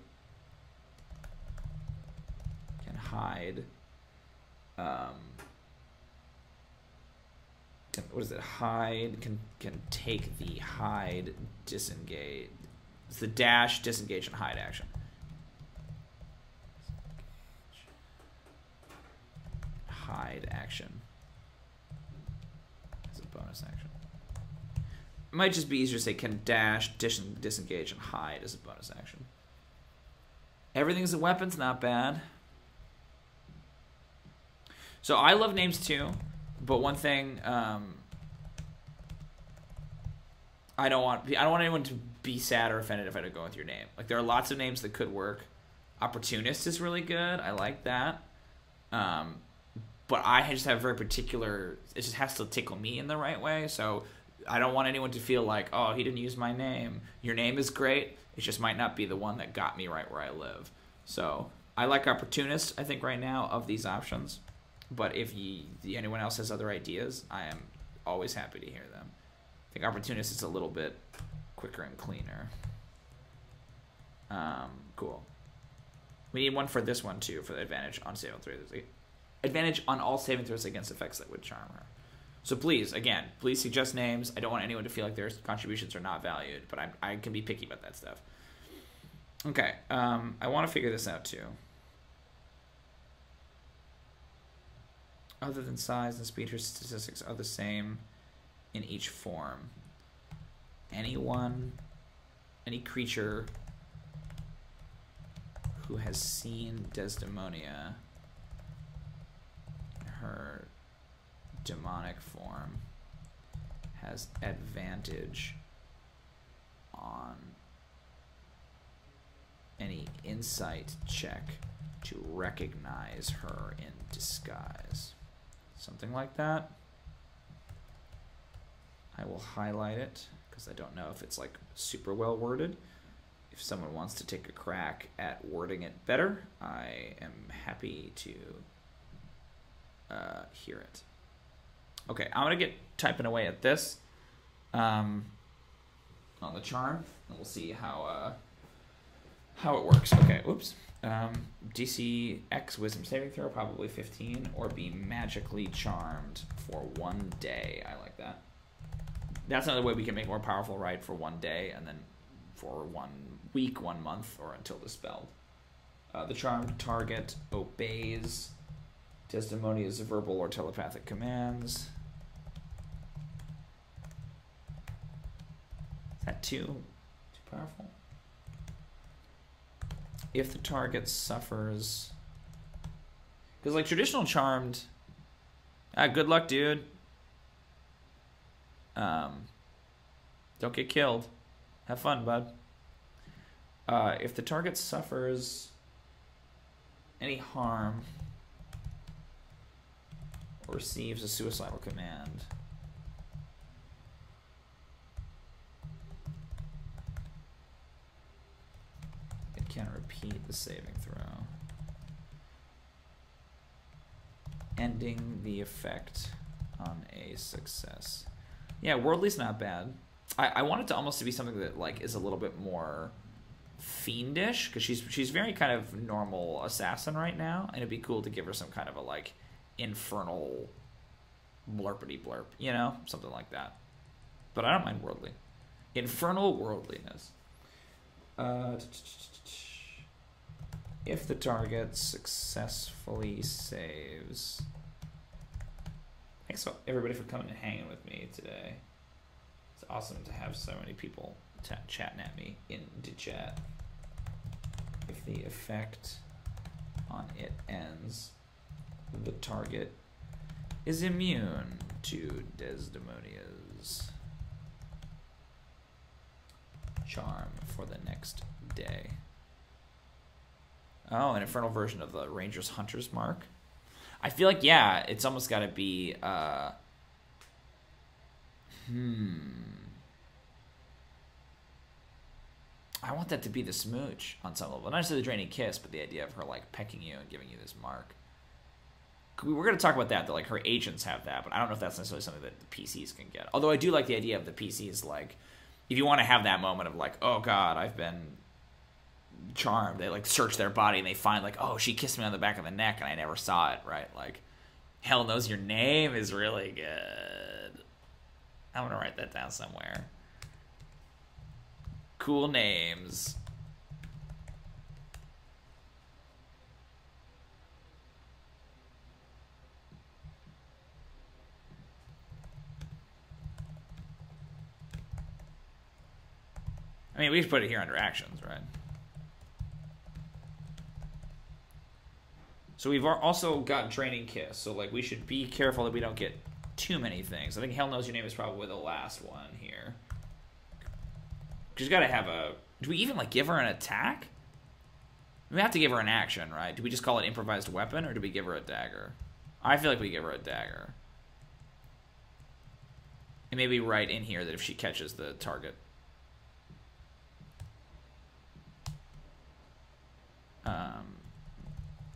What is it? Hide can take the hide, disengage. It's the dash, disengage, and hide action. Hide action as a bonus action. It might just be easier to say can dash, disengage, and hide as a bonus action. Everything's a weapon's not bad. So I love names too, but one thing I don't want anyone to be sad or offended if I don't go with your name. Like there are lots of names that could work. Opportunist is really good. I like that. But I just have very particular, it just has to tickle me in the right way. So I don't want anyone to feel like, oh, he didn't use my name. Your name is great. It just might not be the one that got me right where I live. So I like Opportunist, I think, right now of these options. But if anyone else has other ideas, I am always happy to hear them. I think Opportunist is a little bit quicker and cleaner. Cool. We need one for this one, too, for the advantage on saving throws. Advantage on all saving throws against effects that would charm her. So please, again, please suggest names. I don't want anyone to feel like their contributions are not valued, but I can be picky about that stuff. Okay, I want to figure this out, too. Other than size and speed, her statistics are the same in each form. Any creature who has seen Desdemonia in her demonic form has advantage on any insight check to recognize her in disguise. Something like that. I will highlight it because I don't know if it's like super well worded. If someone wants to take a crack at wording it better, I am happy to hear it. Okay, I'm gonna get typing away at this on the charm, and we'll see how it works. Okay, oops. DC X Wisdom saving throw, probably 15, or be magically charmed for 1 day. I like that. That's another way we can make more powerful, right? For 1 day, and then for 1 week, 1 month, or until dispelled. The charmed target obeys Desdemonia's verbal or telepathic commands. Is that too powerful? If the target suffers... Because, like, traditional charmed... good luck, dude. Don't get killed. Have fun, bud. If the target suffers any harm or receives a suicidal command, it can repeat the saving throw, ending the effect on a success. Yeah, Worldly's not bad. I want it to almost to be something that like is a little bit more fiendish, because she's very kind of normal assassin right now, and it'd be cool to give her some kind of a like infernal blurpity blurp, you know, something like that. But I don't mind worldly. Infernal worldliness. If the target successfully saves. Thanks everybody for coming and hanging with me today. It's awesome to have so many people chatting at me into chat. If the effect on it ends, the target is immune to Desdemonia's Charm for the next day. Oh, an infernal version of the Ranger's Hunter's Mark. I feel like, yeah, it's almost got to be... I want that to be the smooch on some level. Not just the draining kiss, but the idea of her, like, pecking you and giving you this mark. We're going to talk about that like, her agents have that, but I don't know if that's necessarily something that the PCs can get. Although I do like the idea of the PCs, like, if you want to have that moment of, like, oh, God, I've been charmed. They, like, search their body and they find, like, oh, she kissed me on the back of the neck and I never saw it, right? Like, Hell Knows Your Name is really good. I'm going to write that down somewhere. Cool names. I mean, we should put it here under actions, right? So we've also got Draining Kiss. So, like, we should be careful that we don't get too many things. I think Hell Knows Your Name is probably the last one here. She's got to have a... Do we even, like, give her an attack? We have to give her an action, right? Do we just call it improvised weapon, or do we give her a dagger? I feel like we give her a dagger. And maybe write in here that if she catches the target...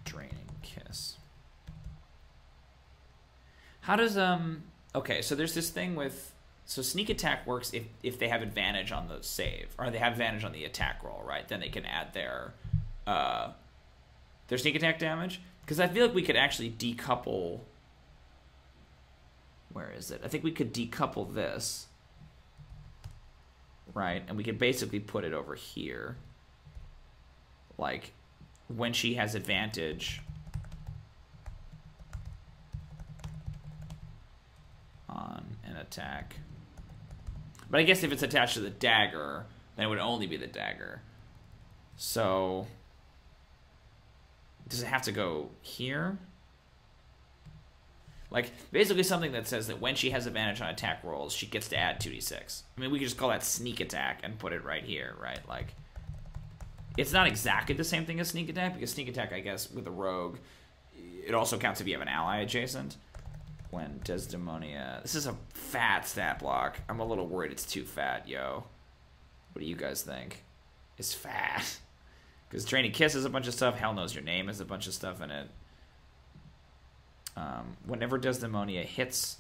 Draining Kiss. How does okay, so there's this thing with, so sneak attack works if they have advantage on the save, or they have advantage on the attack roll, right? Then they can add their sneak attack damage, because I feel like we could actually decouple. Where is it? I think we could decouple this, right? And we could basically put it over here, like when she has advantage on an attack. But I guess if it's attached to the dagger, then it would only be the dagger. So does it have to go here? Like, basically something that says that when she has advantage on attack rolls, she gets to add 2d6. I mean, we could just call that sneak attack and put it right here, right? Like, it's not exactly the same thing as sneak attack, because sneak attack, I guess, with a rogue, it also counts if you have an ally adjacent. When Desdemonia... This is a fat stat block. I'm a little worried it's too fat, yo. What do you guys think? It's fat. Because Draining Kiss is a bunch of stuff. Hell Knows Your Name is a bunch of stuff in it. Whenever Desdemonia hits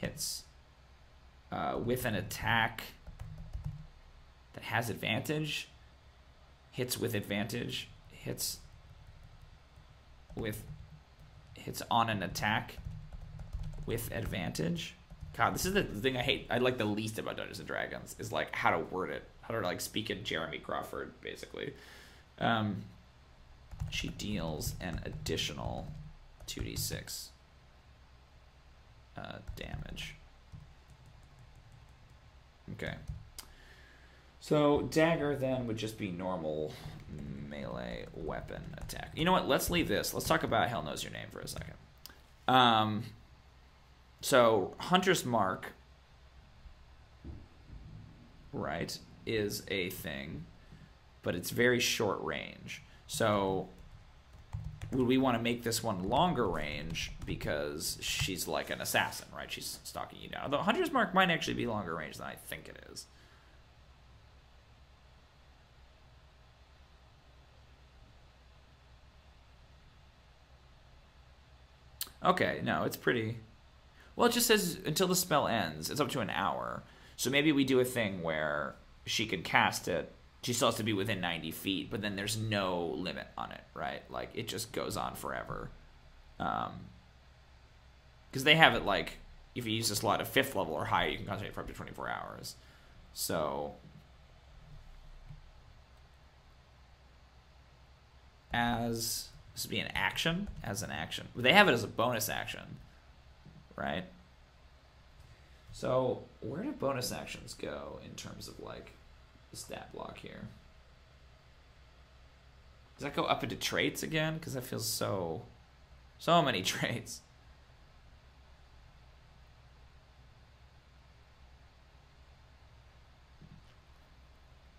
with an attack that has advantage, hits on an attack with advantage. God, this is the thing I like the least about Dungeons and Dragons, is like how to word it, how to like speak in Jeremy Crawford, basically. She deals an additional 2d6 damage. Okay. So dagger then would just be normal melee weapon attack. You know what? Let's leave this. Let's talk about Hell Knows Your Name for a second. So Hunter's Mark, right, is a thing, but it's very short range. So would we want to make this one longer range because she's like an assassin, right? She's stalking you down. Although Hunter's Mark might actually be longer range than I think it is. Okay, no, it's pretty... Well, it just says until the spell ends. It's up to an hour. So maybe we do a thing where she can cast it. She still has to be within 90 feet, but then there's no limit on it, right? Like, it just goes on forever. Because they have it, like, if you use a slot of 5th level or higher, you can concentrate for up to 24 hours. So... This would be an action? As an action. They have it as a bonus action, right? So, where do bonus actions go in terms of, like, the stat block here? Does that go up into traits again? Because that feels so many traits.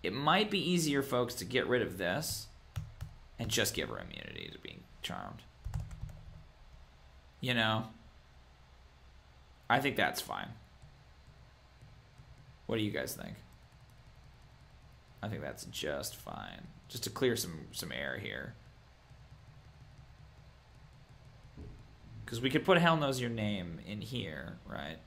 It might be easier, folks, to get rid of this and just give her immunity to being charmed. You know? I think that's fine. What do you guys think? I think that's just fine. Just to clear some air here. Because we could put Hell Knows Your Name in here, right?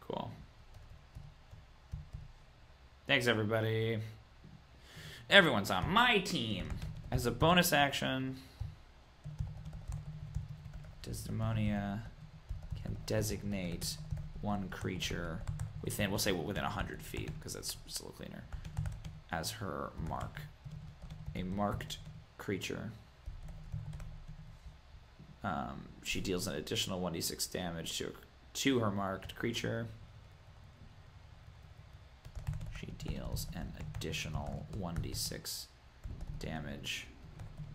Cool. Thanks, everybody. Everyone's on my team. As a bonus action, Desdemonia can designate one creature within, we'll say within 100 feet, because that's just a little cleaner, as her mark. A marked creature. She deals an additional 1d6 damage to her marked creature. She deals an additional 1d6 damage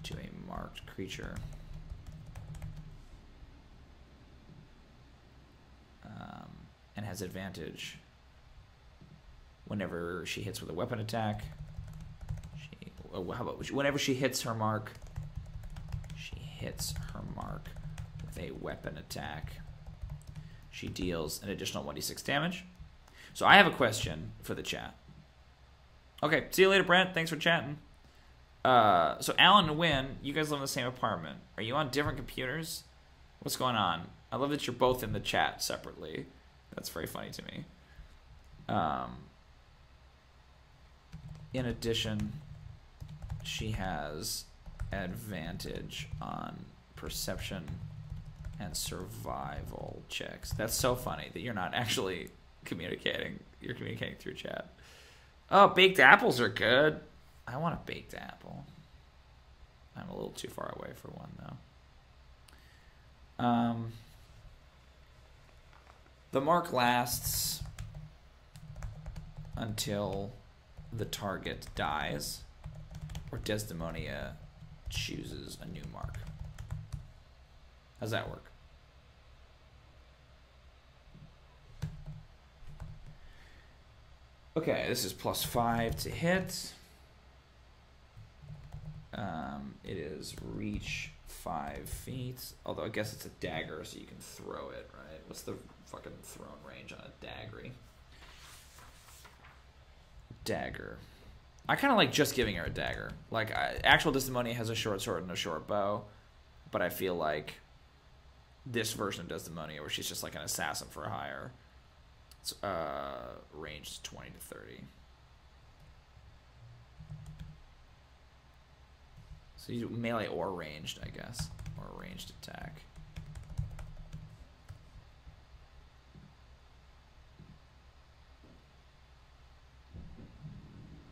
to a marked creature. And has advantage whenever she hits with a weapon attack. How about whenever she hits her mark, she hits her mark with a weapon attack. She deals an additional 1d6 damage. So I have a question for the chat. Okay, see you later, Brent. Thanks for chatting. So Alan and Wynn, you guys live in the same apartment. Are you on different computers? What's going on? I love that you're both in the chat separately. That's very funny to me. In addition, she has advantage on perception and survival checks. That's so funny that you're not actually communicating. You're communicating through chat. Oh, baked apples are good. I want a baked apple. I'm a little too far away for one, though. The mark lasts until the target dies or Desdemonia chooses a new mark. How's that work? Okay, this is +5 to hit. It is reach 5 feet. Although I guess it's a dagger, so you can throw it, right? What's the fucking thrown range on a dagger? Dagger. I kind of like just giving her a dagger. Like, actual Desdemonia has a short sword and a short bow, but I feel like this version of Desdemonia, where she's just like an assassin for hire, it's ranged 20 to 30. So you do melee or ranged, I guess, or ranged attack.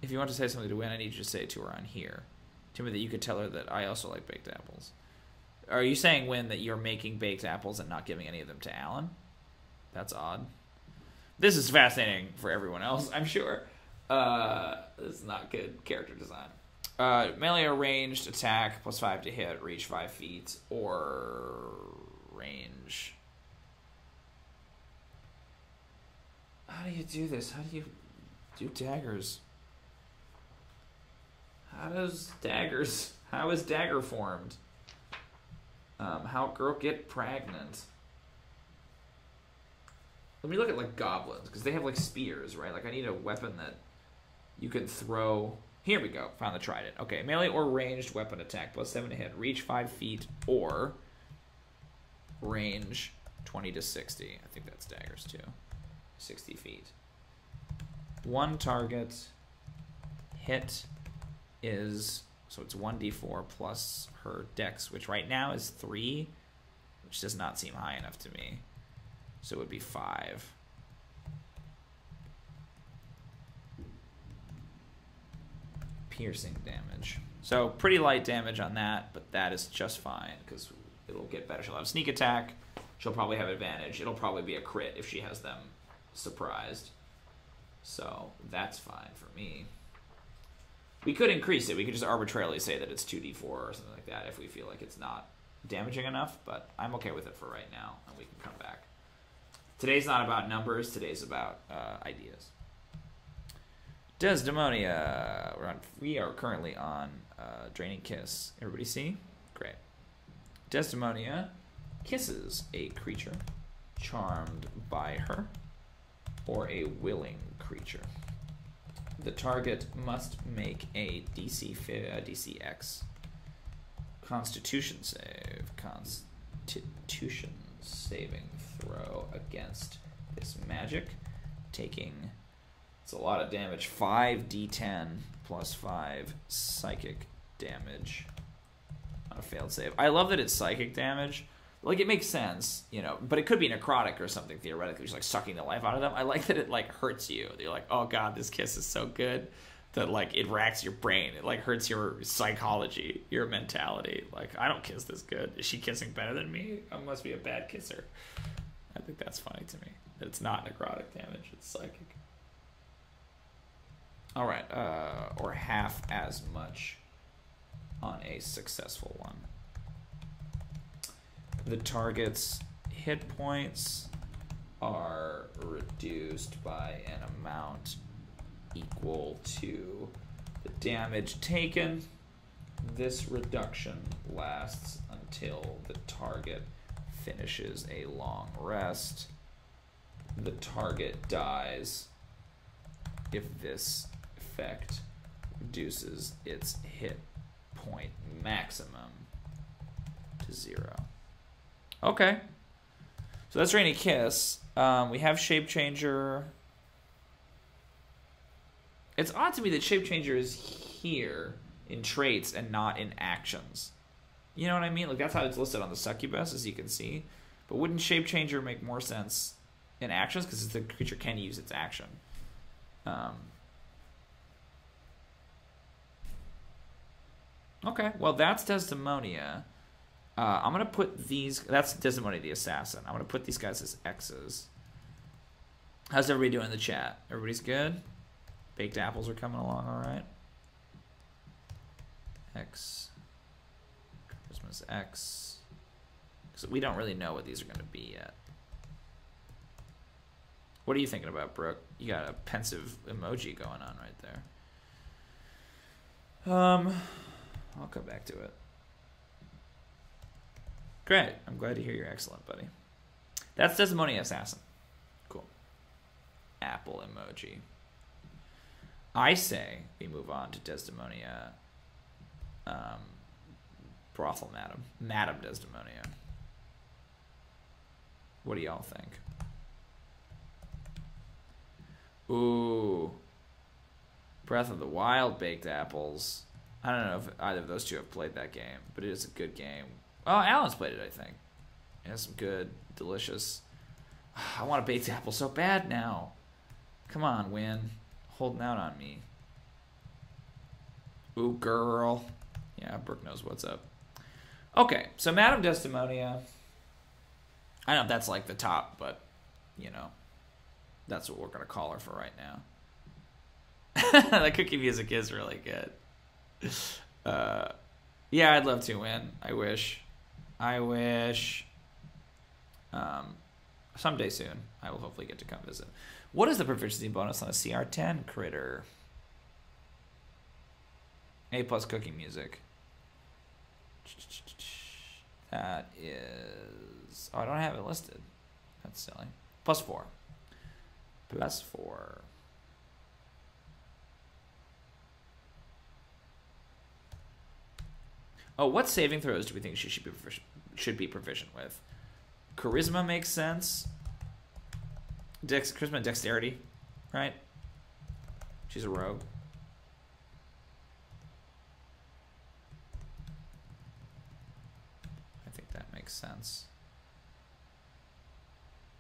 If you want to say something to Win, I need you to say it to her on here. Tell me that you could tell her that I also like baked apples. Are you saying, Win, that you're making baked apples and not giving any of them to Alan? That's odd. This is fascinating for everyone else, I'm sure. This is not good character design. Melee or ranged attack, +5 to hit, reach 5 feet, or range. How do you do this? How do you do daggers? How is dagger formed? How girl get pregnant? Let me look at like goblins, because they have like spears, right? Like I need a weapon that you can throw. Here we go. Found the trident. Okay, melee or ranged weapon attack, +7 to hit, reach 5 feet, or range 20 to 60. I think that's daggers too. 60 feet. One target. Hit is, so it's 1d4 plus her dex, which right now is 3, which does not seem high enough to me. So it would be 5. Piercing damage. So pretty light damage on that, but that is just fine because it'll get better. She'll have sneak attack. She'll probably have advantage. It'll probably be a crit if she has them surprised. So that's fine for me. We could increase it. We could just arbitrarily say that it's 2d4 or something like that if we feel like it's not damaging enough, but I'm okay with it for right now, and we can come back. Today's not about numbers. Today's about ideas. Desdemonia. We are currently on Draining Kiss. Everybody see? Great. Desdemonia kisses a creature charmed by her or a willing creature. The target must make a DCX Constitution save. Constitution saving throw against this magic, taking, it's a lot of damage, 5d10 plus 5 psychic damage on a failed save. I love that it's psychic damage. Like, it makes sense, you know, but it could be necrotic or something, theoretically, just like sucking the life out of them. I like that it, like, hurts you. You're like, oh god, this kiss is so good that, like, it racks your brain. It, like, hurts your psychology, your mentality. Like, I don't kiss this good. Is she kissing better than me? I must be a bad kisser. I think that's funny to me, that it's not necrotic damage, it's psychic. All right, or half as much on a successful one. The target's hit points are reduced by an amount equal to the damage taken. This reduction lasts until the target finishes a long rest. The target dies if this effect reduces its hit point maximum to 0. Okay. So that's Rainy Kiss. We have Shape Changer. It's odd to me that Shape Changer is here in traits and not in actions. You know what I mean? Like, that's how it's listed on the Succubus, as you can see. But wouldn't Shape Changer make more sense in actions? Because the creature can use its action. Okay, well, that's Desdemonia. I'm going to put these... That's Desdemonia the Assassin. I'm going to put these guys as X's. How's everybody doing in the chat? Everybody's good? Baked apples are coming along all right? X. Christmas X. So we don't really know what these are going to be yet. What are you thinking about, Brooke? You got a pensive emoji going on right there. I'll come back to it. Great. I'm glad to hear you're excellent, buddy. That's Desdemonia Assassin. Cool. Apple emoji. I say we move on to Desdemonia. Brothel Madam. Madam Desdemonia. What do y'all think? Ooh. Breath of the Wild Baked Apples. I don't know if either of those two have played that game, but it is a good game. Oh, Alan's played it, I think. It has some good, delicious... I want a baked apple so bad now. Come on, Win. Holding out on me. Ooh, girl. Yeah, Brooke knows what's up. Okay, so Madame Desdemonia. I don't know if that's like the top, but, you know, that's what we're going to call her for right now. The cookie music is really good. Yeah, I'd love to win. I wish. Someday soon, I will hopefully get to come visit. What is the proficiency bonus on a CR10 critter? A+ cookie music. That is... Oh, I don't have it listed. That's silly. +4. +4. Oh, what saving throws do we think she should be proficient with? Charisma makes sense. Charisma and dexterity, right? She's a rogue. I think that makes sense.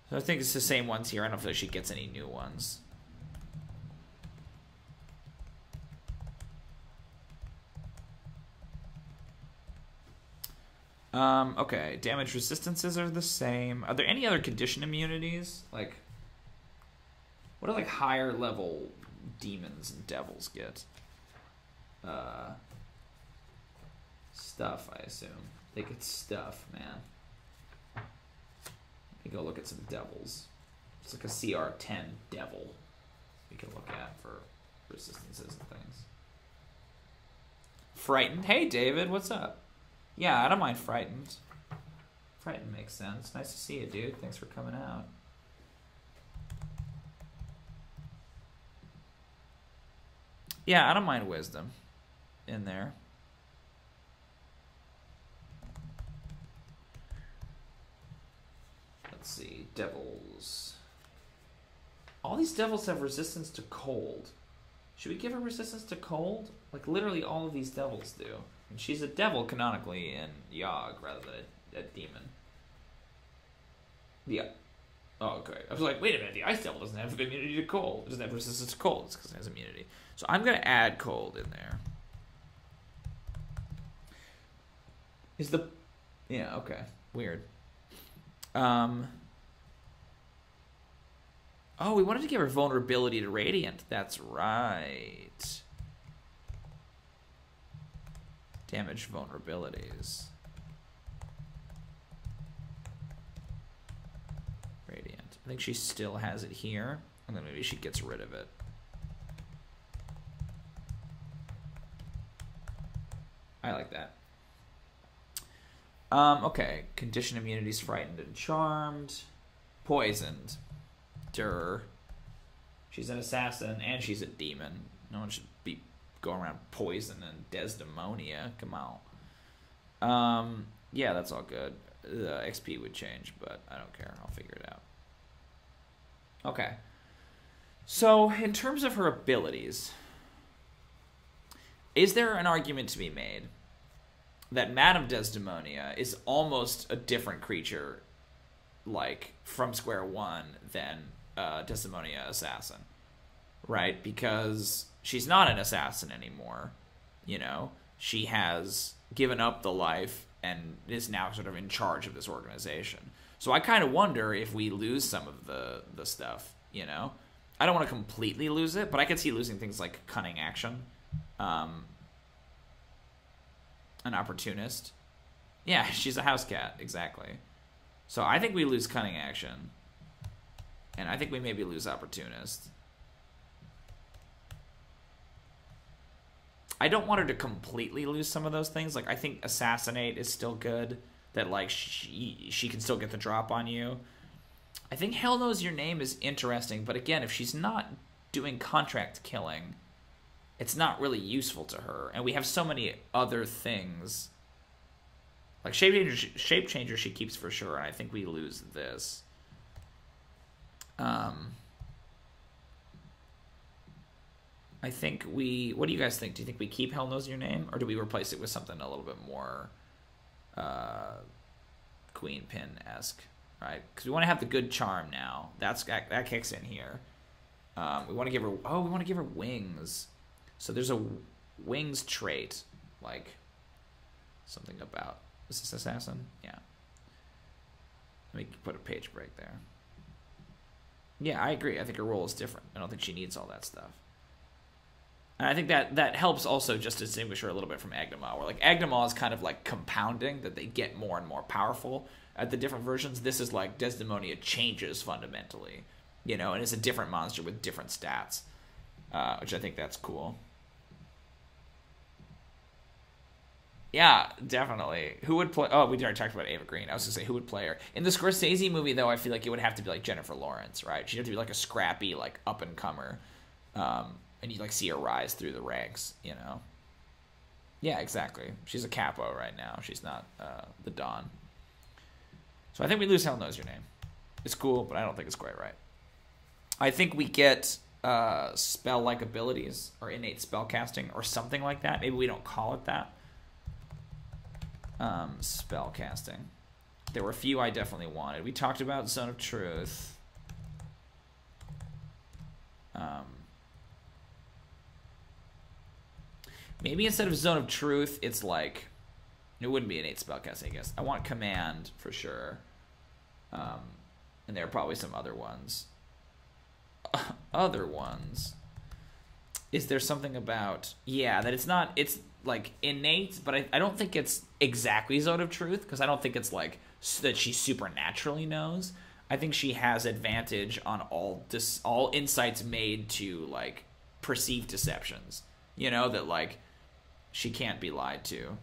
So I think it's the same ones here. I don't know if she gets any new ones. Okay, damage resistances are the same. Are there any other condition immunities? Like, what do like higher level demons and devils get? stuff, I assume. They could stuff, man. Let me go look at some devils. It's like a CR10 devil we can look at for resistances and things. Frightened. Hey, David, what's up? Yeah, I don't mind frightened. Frightened makes sense. Nice to see you, dude. Thanks for coming out. Yeah, I don't mind wisdom in there. Let's see. Devils. All these devils have resistance to cold. Should we give her resistance to cold? Like, literally all of these devils do. And she's a devil, canonically, in Yogg, rather than a demon. Yeah. Oh, okay. I was like, wait a minute, the ice devil doesn't have immunity to cold. It doesn't have resistance to cold. It's because it has immunity. So I'm going to add cold in there. Is the... Yeah, okay. Weird. Oh, we wanted to give her vulnerability to radiant. That's right. Damage vulnerabilities. Radiant. I think she still has it here, and then maybe she gets rid of it. I like that. Okay. Condition immunities, frightened and charmed. Poisoned. Durr. She's an assassin, and she's a demon. No one should be going around poison and Desdemonia. Come on. Yeah, that's all good. The XP would change, but I don't care. I'll figure it out. Okay. So, in terms of her abilities, is there an argument to be made that Madame Desdemonia is almost a different creature, like, from square one than Desdemonia assassin, right? Because she's not an assassin anymore, you know? She has given up the life and is now sort of in charge of this organization. So I kind of wonder if we lose some of the stuff, you know? I don't want to completely lose it, but I could see losing things like cunning action, an opportunist. Yeah, she's a house cat, exactly. So I think we lose cunning action. And I think we maybe lose opportunist. I don't want her to completely lose some of those things. Like, I think assassinate is still good. That, like, she can still get the drop on you. I think Hell Knows Your Name is interesting. But again, if she's not doing contract killing, it's not really useful to her. And we have so many other things. Like, Shape Changer she keeps for sure. And I think we lose this. I think we... What do you guys think? Do you think we keep Hell Knows Your Name? Or do we replace it with something a little bit more Queen Pin-esque? Right? Because we want to have the good charm now. That kicks in here. We want to give her... Oh, we want to give her wings. So there's a wings trait. Like, something about... Is this assassin? Yeah. Let me put a page break there. Yeah, I agree. I think her role is different. I don't think she needs all that stuff. And I think that helps also just to distinguish her a little bit from Agdama, where like Agdama is kind of like compounding, that they get more and more powerful at the different versions. This is like Desdemonia changes fundamentally, you know, and it's a different monster with different stats, which I think that's cool. Yeah, definitely. Who would play... Oh, we already talked about Ava Green. I was going to say, who would play her? In the Scorsese movie, though, I feel like it would have to be, like, Jennifer Lawrence, right? She'd have to be, like, a scrappy, like, up-and-comer. And you'd, like, see her rise through the ranks, you know? Yeah, exactly. She's a capo right now. She's not the Dawn. So I think we lose Hell Knows Your Name. It's cool, but I don't think it's quite right. I think we get spell-like abilities or innate spellcasting or something like that. Maybe we don't call it that. Spell casting. There were a few I definitely wanted. We talked about Zone of Truth. Maybe instead of Zone of Truth, it's like... It wouldn't be innate spellcasting, I guess. I want Command, for sure. And there are probably some other ones. is there something about, yeah, that it's like innate, but I don't think it's exactly Zone of Truth, because I don't think it's like that she supernaturally knows. I think she has advantage on all insights made to like perceived deceptions, you know, that like she can't be lied to.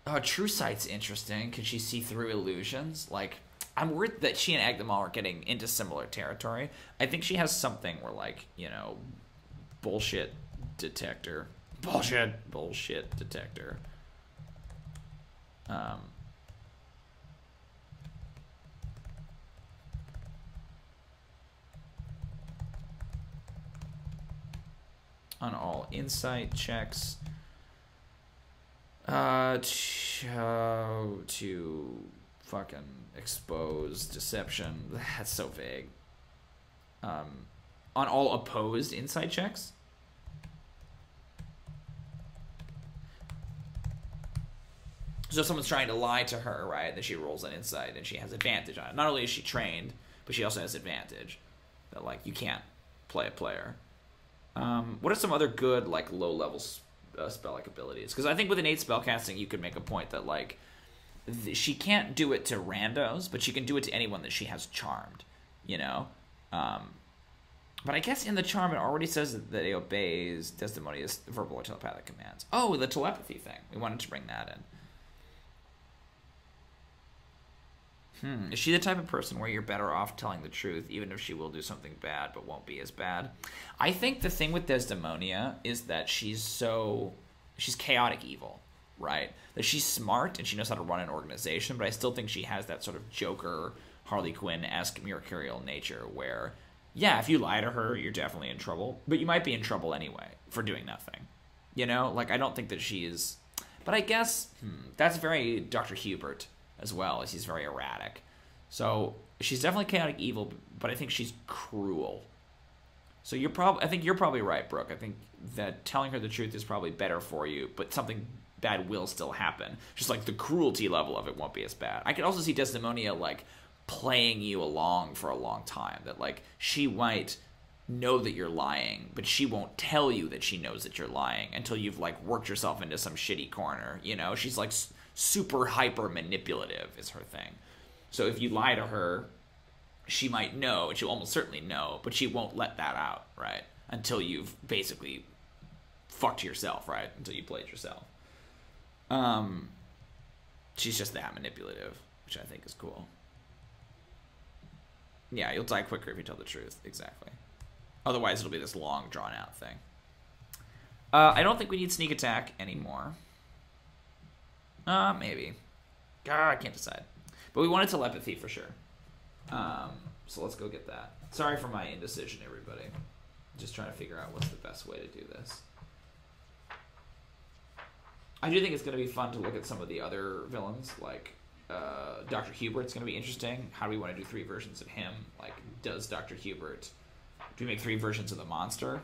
Oh, True Sight's interesting. Can she see through illusions? Like, I'm worried that she and Agdamol are getting into similar territory. I think she has something where, like, you know, bullshit detector. Bullshit detector. On all insight checks. To fucking expose deception. That's so vague. On all opposed insight checks. So if someone's trying to lie to her, right, then she rolls an insight and she has advantage on it. Not only is she trained, but she also has advantage. That, like, you can't play a player. What are some other good, like, low-level spell-like abilities? Because I think with innate spellcasting, you could make a point that, like, she can't do it to randos, but she can do it to anyone that she has charmed, you know? But I guess in the charm, it already says that it obeys Desdemonia's verbal or telepathic commands. Oh, the telepathy thing. We wanted to bring that in. Is she the type of person where you're better off telling the truth, even if she will do something bad, but won't be as bad? I think the thing with Desdemonia is that she's chaotic evil, right? That she's smart and she knows how to run an organization, but I still think she has that sort of Joker, Harley Quinn-esque mercurial nature where, yeah, if you lie to her, you're definitely in trouble, but you might be in trouble anyway for doing nothing. You know? Like, I don't think that she's... But I guess that's very Dr. Hubert as well, as he's very erratic. So she's definitely chaotic evil, but I think she's cruel. So I think you're probably right, Brooke. I think that telling her the truth is probably better for you, but something bad will still happen. Just like the cruelty level of it won't be as bad. I could also see Desdemonia like playing you along for a long time. That like she might know that you're lying, but she won't tell you that she knows that you're lying until you've like worked yourself into some shitty corner. You know, she's like super hyper manipulative is her thing. So if you lie to her, she might know, and she'll almost certainly know, but she won't let that out, right? Until you've basically fucked yourself, right? Until you played yourself. She's just that manipulative, which I think is cool. Yeah, you'll die quicker if you tell the truth. Exactly. Otherwise, it'll be this long, drawn-out thing. I don't think we need sneak attack anymore. Maybe. I can't decide. But we wanted telepathy for sure. So let's go get that. Sorry for my indecision, everybody. Just trying to figure out what's the best way to do this. I do think it's going to be fun to look at some of the other villains, like Dr. Hubert's going to be interesting. How do we want to do 3 versions of him? Like, does Dr. Hubert... Do we make 3 versions of the monster?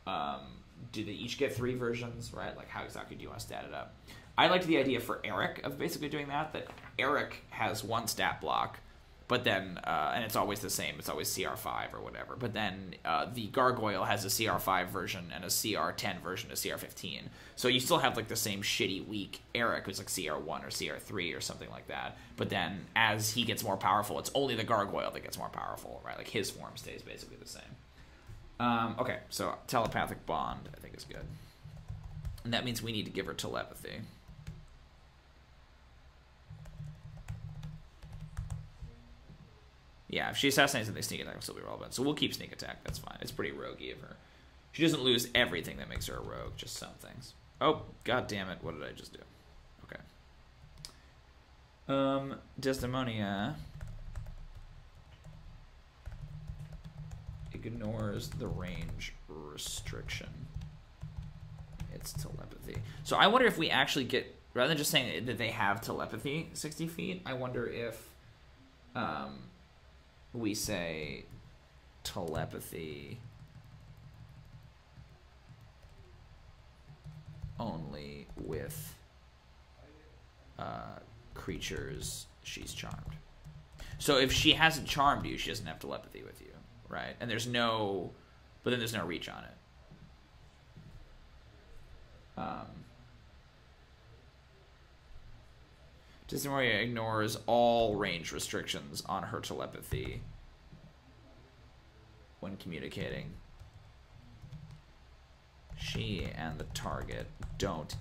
Do they each get 3 versions, right? Like, how exactly do you want to stat it up? I liked the idea for Eric of basically doing that Eric has 1 stat block, but then, and it's always the same, it's always CR5 or whatever, but then the Gargoyle has a CR5 version and a CR10 version, a CR15. So you still have like the same shitty weak Eric, who's like CR1 or CR3 or something like that, but then as he gets more powerful, it's only the Gargoyle that gets more powerful, right? Like his form stays basically the same. Okay, so telepathic bond, I think is good. And that means we need to give her telepathy. Yeah, if she assassinates something, sneak attack will still be relevant. So we'll keep sneak attack. That's fine. It's pretty roguey of her. She doesn't lose everything that makes her a rogue, just some things. Oh, god damn it. What did I just do? Okay. Desdemonia ignores the range restriction. It's telepathy. So I wonder if we actually get, rather than just saying that they have telepathy 60 feet, I wonder if we say telepathy only with creatures she's charmed. So if she hasn't charmed you, she doesn't have telepathy with you, right? And there's no, but then there's no reach on it. Desdemonia ignores all range restrictions on her telepathy when communicating. She and the target don't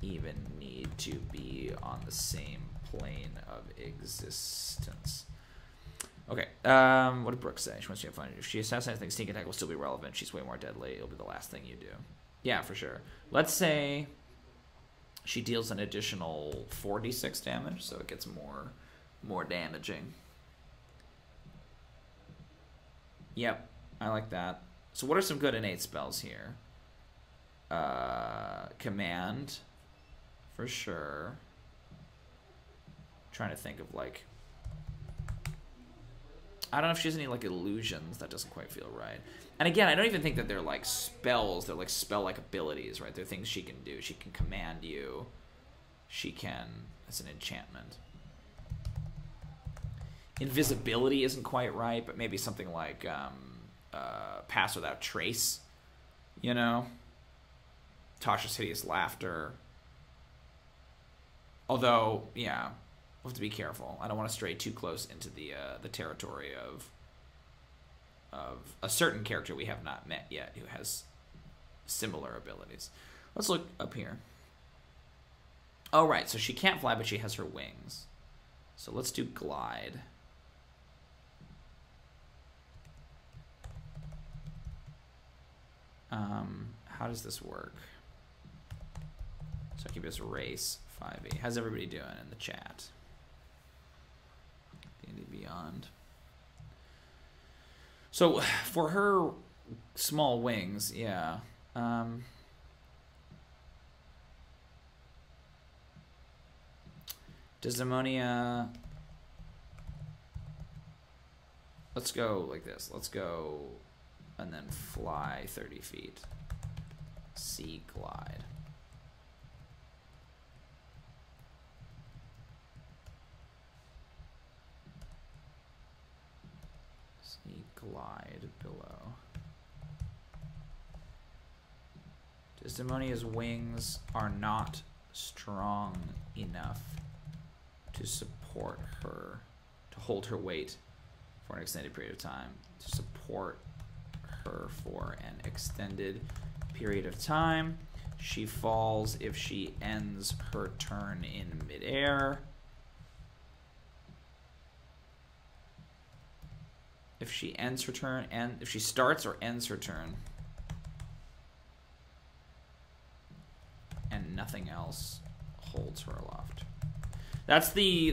even need to be on the same plane of existence. Okay, what did Brooke say? She wants you to find it. If she assassinates things, sneak attack will still be relevant. She's way more deadly. It'll be the last thing you do. Yeah, for sure. Let's say she deals an additional 4d6 damage, so it gets more damaging. Yep, I like that. So what are some good innate spells here? Command, for sure. Trying to think of, like, I don't know if she has any, like, illusions. That doesn't quite feel right. And again, I don't even think that they're, like, spells. They're, like, spell-like abilities, right? They're things she can do. She can command you. She can... It's an enchantment. Invisibility isn't quite right, but maybe something like Pass Without Trace, you know? Tasha's Hideous Laughter. Although, yeah... We'll have to be careful. I don't want to stray too close into the territory of a certain character we have not met yet who has similar abilities. Let's look up here. Oh, right. So she can't fly, but she has her wings. So let's do glide. How does this work? So Succubus Race 5e. How's everybody doing in the chat? Beyond. So for her small wings, yeah. Desdemonia. Let's go like this. Let's go and then fly 30 feet. Sea glide. Glide below. Desdemonia's wings are not strong enough to support her, to hold her weight for an extended period of time. To support her for an extended period of time. She falls if she ends her turn in midair. If she ends her turn, and if she starts or ends her turn, and nothing else holds her aloft. That's the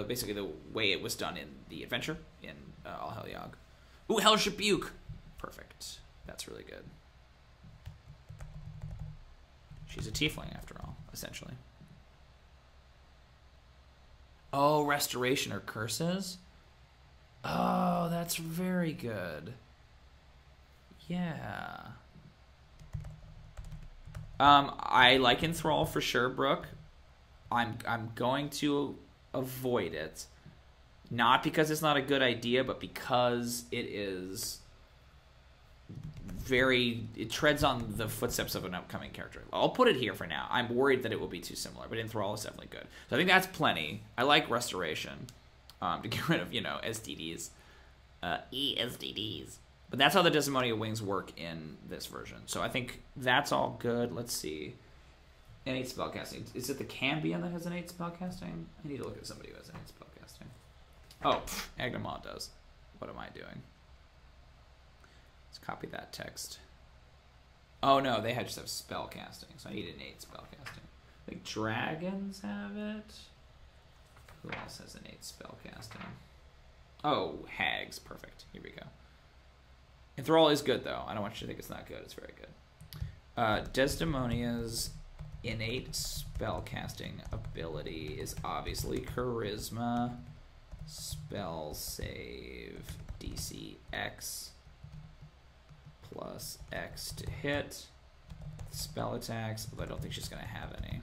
basically the way it was done in the adventure in All Hell Yog. Ooh, Hellish Rebuke! Perfect. That's really good. She's a tiefling after all, essentially. Oh, restoration or curses? Oh, that's very good. Yeah. I like Enthrall for sure, Brooke. I'm going to avoid it. Not because it's not a good idea, but because it is it treads on the footsteps of an upcoming character. I'll put it here for now. I'm worried that it will be too similar, but Enthrall is definitely good. So I think that's plenty. I like restoration. To get rid of, SDDs. ESDDs. But that's how the Desdemonia wings work in this version. So I think that's all good. Let's see. Innate spellcasting. Is it the Cambion that has innate spellcasting? I need to look at somebody who has innate spellcasting. Oh, Agnemont does. What am I doing? Let's copy that text. Oh no, they just have spellcasting. So I need innate spellcasting. I think dragons have it. Who else has innate spellcasting? Oh, hags. Perfect. Here we go. Enthrall is good, though. I don't want you to think it's not good. It's very good. Desdemonia's innate spellcasting ability is obviously Charisma. Spell save DC X plus X to hit. Spell attacks, although I don't think she's going to have any.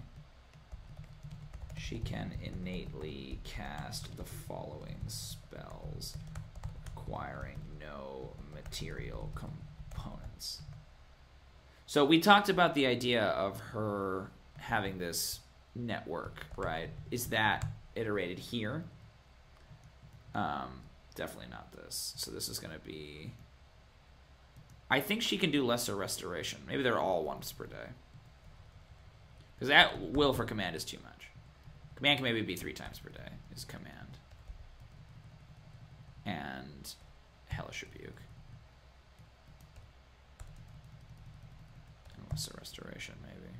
She can innately cast the following spells, requiring no material components. So we talked about the idea of her having this network, right? Is that iterated here? Definitely not this. So this is going to be... I think she can do lesser restoration. Maybe they're all once per day. Because that will for command is too much. Command can maybe be 3 times per day is command. And Hellish Rebuke. And lesser restoration, maybe.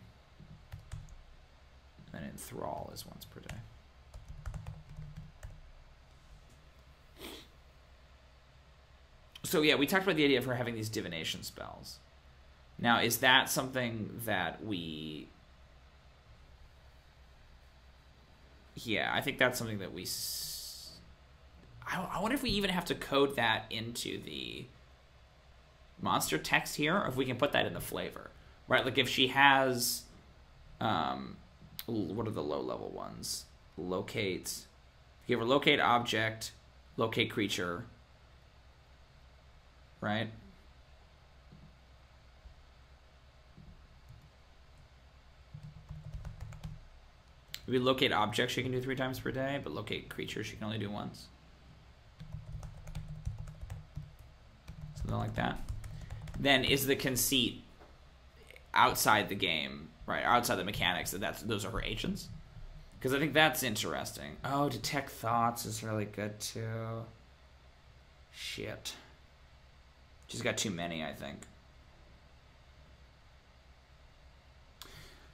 And then Enthrall is once per day. So yeah, we talked about the idea of her having these divination spells. Now, is that something that we... Yeah, I think that's something that we... I wonder if we even have to code that into the monster text here, or if we can put that in the flavor. Right, like if she has... what are the low-level ones? Locate... Give her locate object, locate creature... Right? Maybe locate objects she can do 3 times per day, but locate creatures she can only do once. Something like that. Then is the conceit outside the game, right? Outside the mechanics, those are her agents? Because I think that's interesting. Oh, detect thoughts is really good too. Shit. She's got too many, I think.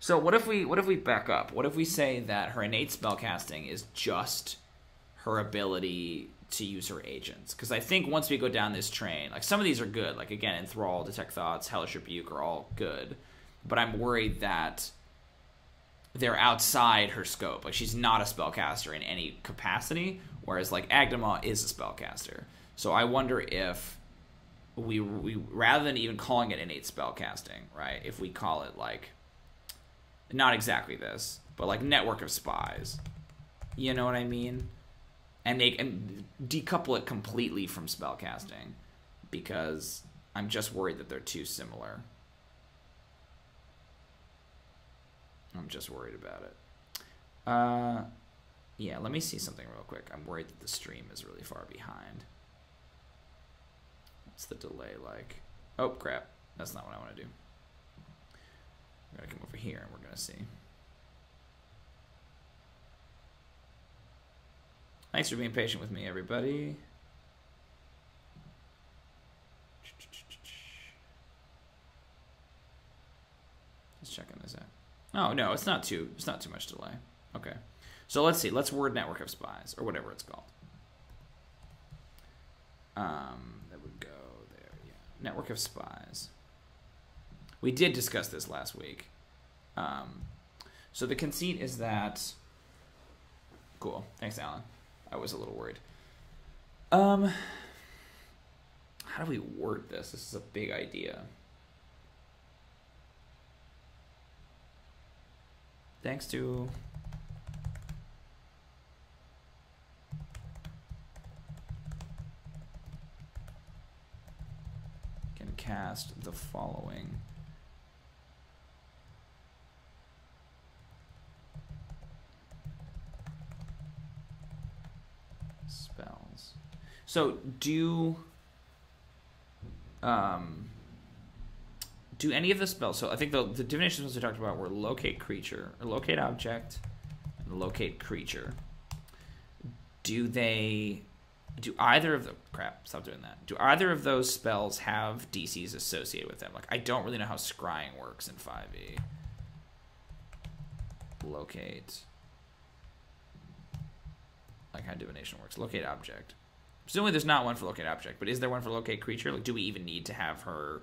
So what if we back up? What if we say that her innate spellcasting is just her ability to use her agents? Because I think once we go down this train, like some of these are good. Like again, Enthrall, Detect Thoughts, Hellish Rebuke are all good. But I'm worried that they're outside her scope. Like she's not a spellcaster in any capacity, whereas like Agdama is a spellcaster. So I wonder if we rather than even calling it innate spellcasting, right? If we call it like, not exactly this, but like network of spies, you know what I mean? And decouple it completely from spellcasting, because I'm just worried that they're too similar. I'm just worried about it. Yeah, let me see something real quick. I'm worried that the stream is really far behind. What's the delay like? Oh, crap. That's not what I want to do. We're going to come over here and we're going to see. Thanks for being patient with me, everybody. Just checking this out. Oh, no, it's not too much delay. Okay. So let's see. Let's word network of spies, or whatever it's called. That would go there, yeah. Network of spies. We did discuss this last week. So the conceit is that... Cool. Thanks, Alan. I was a little worried. How do we word this? This is a big idea. Thanks to... Can cast the following. Spells. So do any of the spells, so I think the divination spells we talked about were locate creature, or locate object, and locate creature. Do either of the... Crap, stop doing that. Do either of those spells have DCs associated with them? Like, I don't really know how scrying works in 5e. Locate. Like how divination works. Locate object. Presumably there's not one for locate object, but is there one for locate creature? Like, do we even need to have her...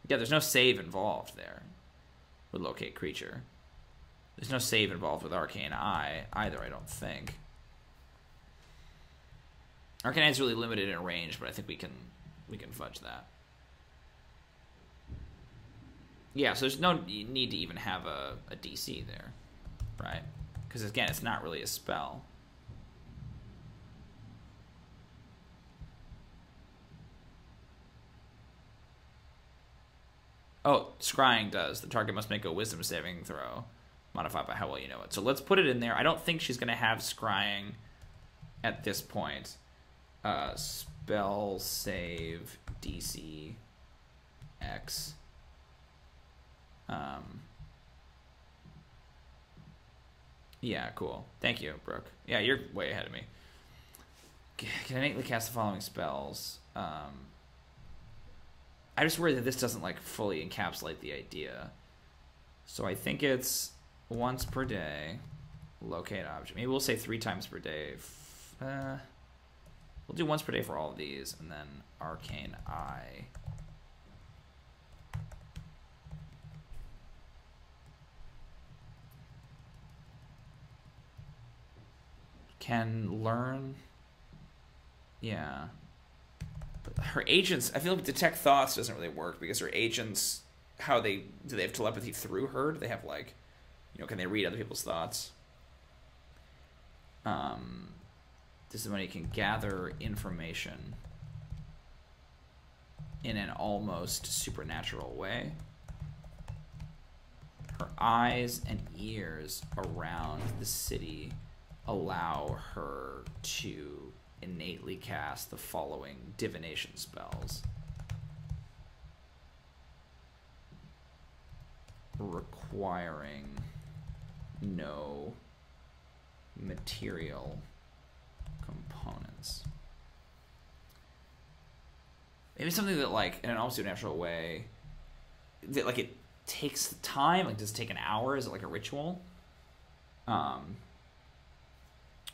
Yeah, there's no save involved there with locate creature. There's no save involved with Arcane Eye either, I don't think. Arcane Eye is really limited in range, but I think we can fudge that. Yeah, so there's no need to even have a DC there, right? Because again, it's not really a spell. Oh, scrying does. The target must make a wisdom saving throw, modified by how well you know it. So let's put it in there. I don't think she's going to have scrying at this point. Spell save DC X. Yeah, cool. Thank you, Brooke. Yeah, you're way ahead of me. Can innately cast the following spells? I just worry that this doesn't like fully encapsulate the idea. So I think it's once per day. Locate object. Maybe we'll say 3 times per day. We'll do once per day for all of these, and then Arcane Eye. Can learn. Yeah. But her agents, I feel like detect thoughts doesn't really work because her agents, do they have telepathy through her? Do they have like, can they read other people's thoughts? Desdemonia can gather information in an almost supernatural way. Her eyes and ears around the city allow her to innately cast the following divination spells. Requiring no material components. Maybe something that, like, in an almost supernatural way, that, like, it takes time. Like, does it take an hour? Is it like a ritual?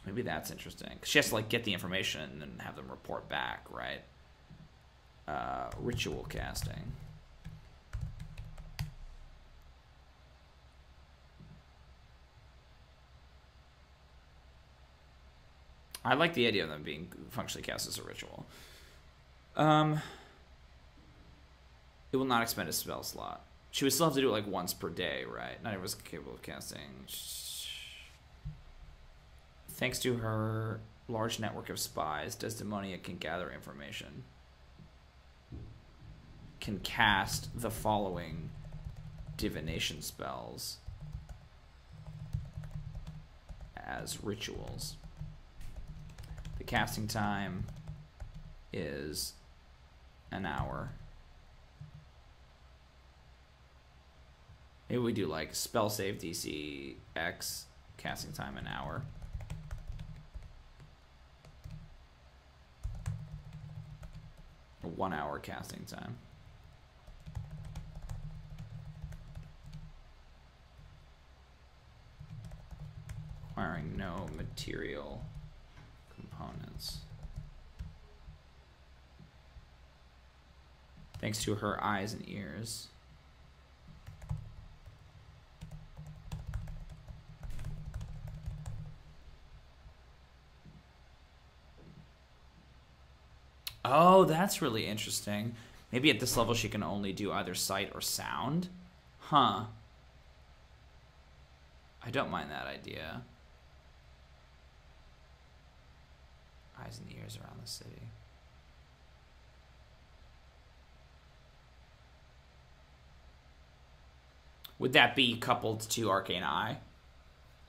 Maybe that's interesting. 'Cause she has to, like, get the information and have them report back, right? Ritual casting. I like the idea of them being functionally cast as a ritual. It will not expend a spell slot. She would still have to do it like once per day, right? Not everyone's capable of casting. Thanks to her large network of spies, Desdemonia can gather information. Can cast the following divination spells as rituals. The casting time is an hour. Maybe we do like spell save DC X, casting time an hour. Or 1 hour casting time. Requiring no material components. Thanks to her eyes and ears. Oh, that's really interesting. Maybe at this level she can only do either sight or sound. Huh. I don't mind that idea. Eyes and ears around the city. Would that be coupled to Arcane Eye?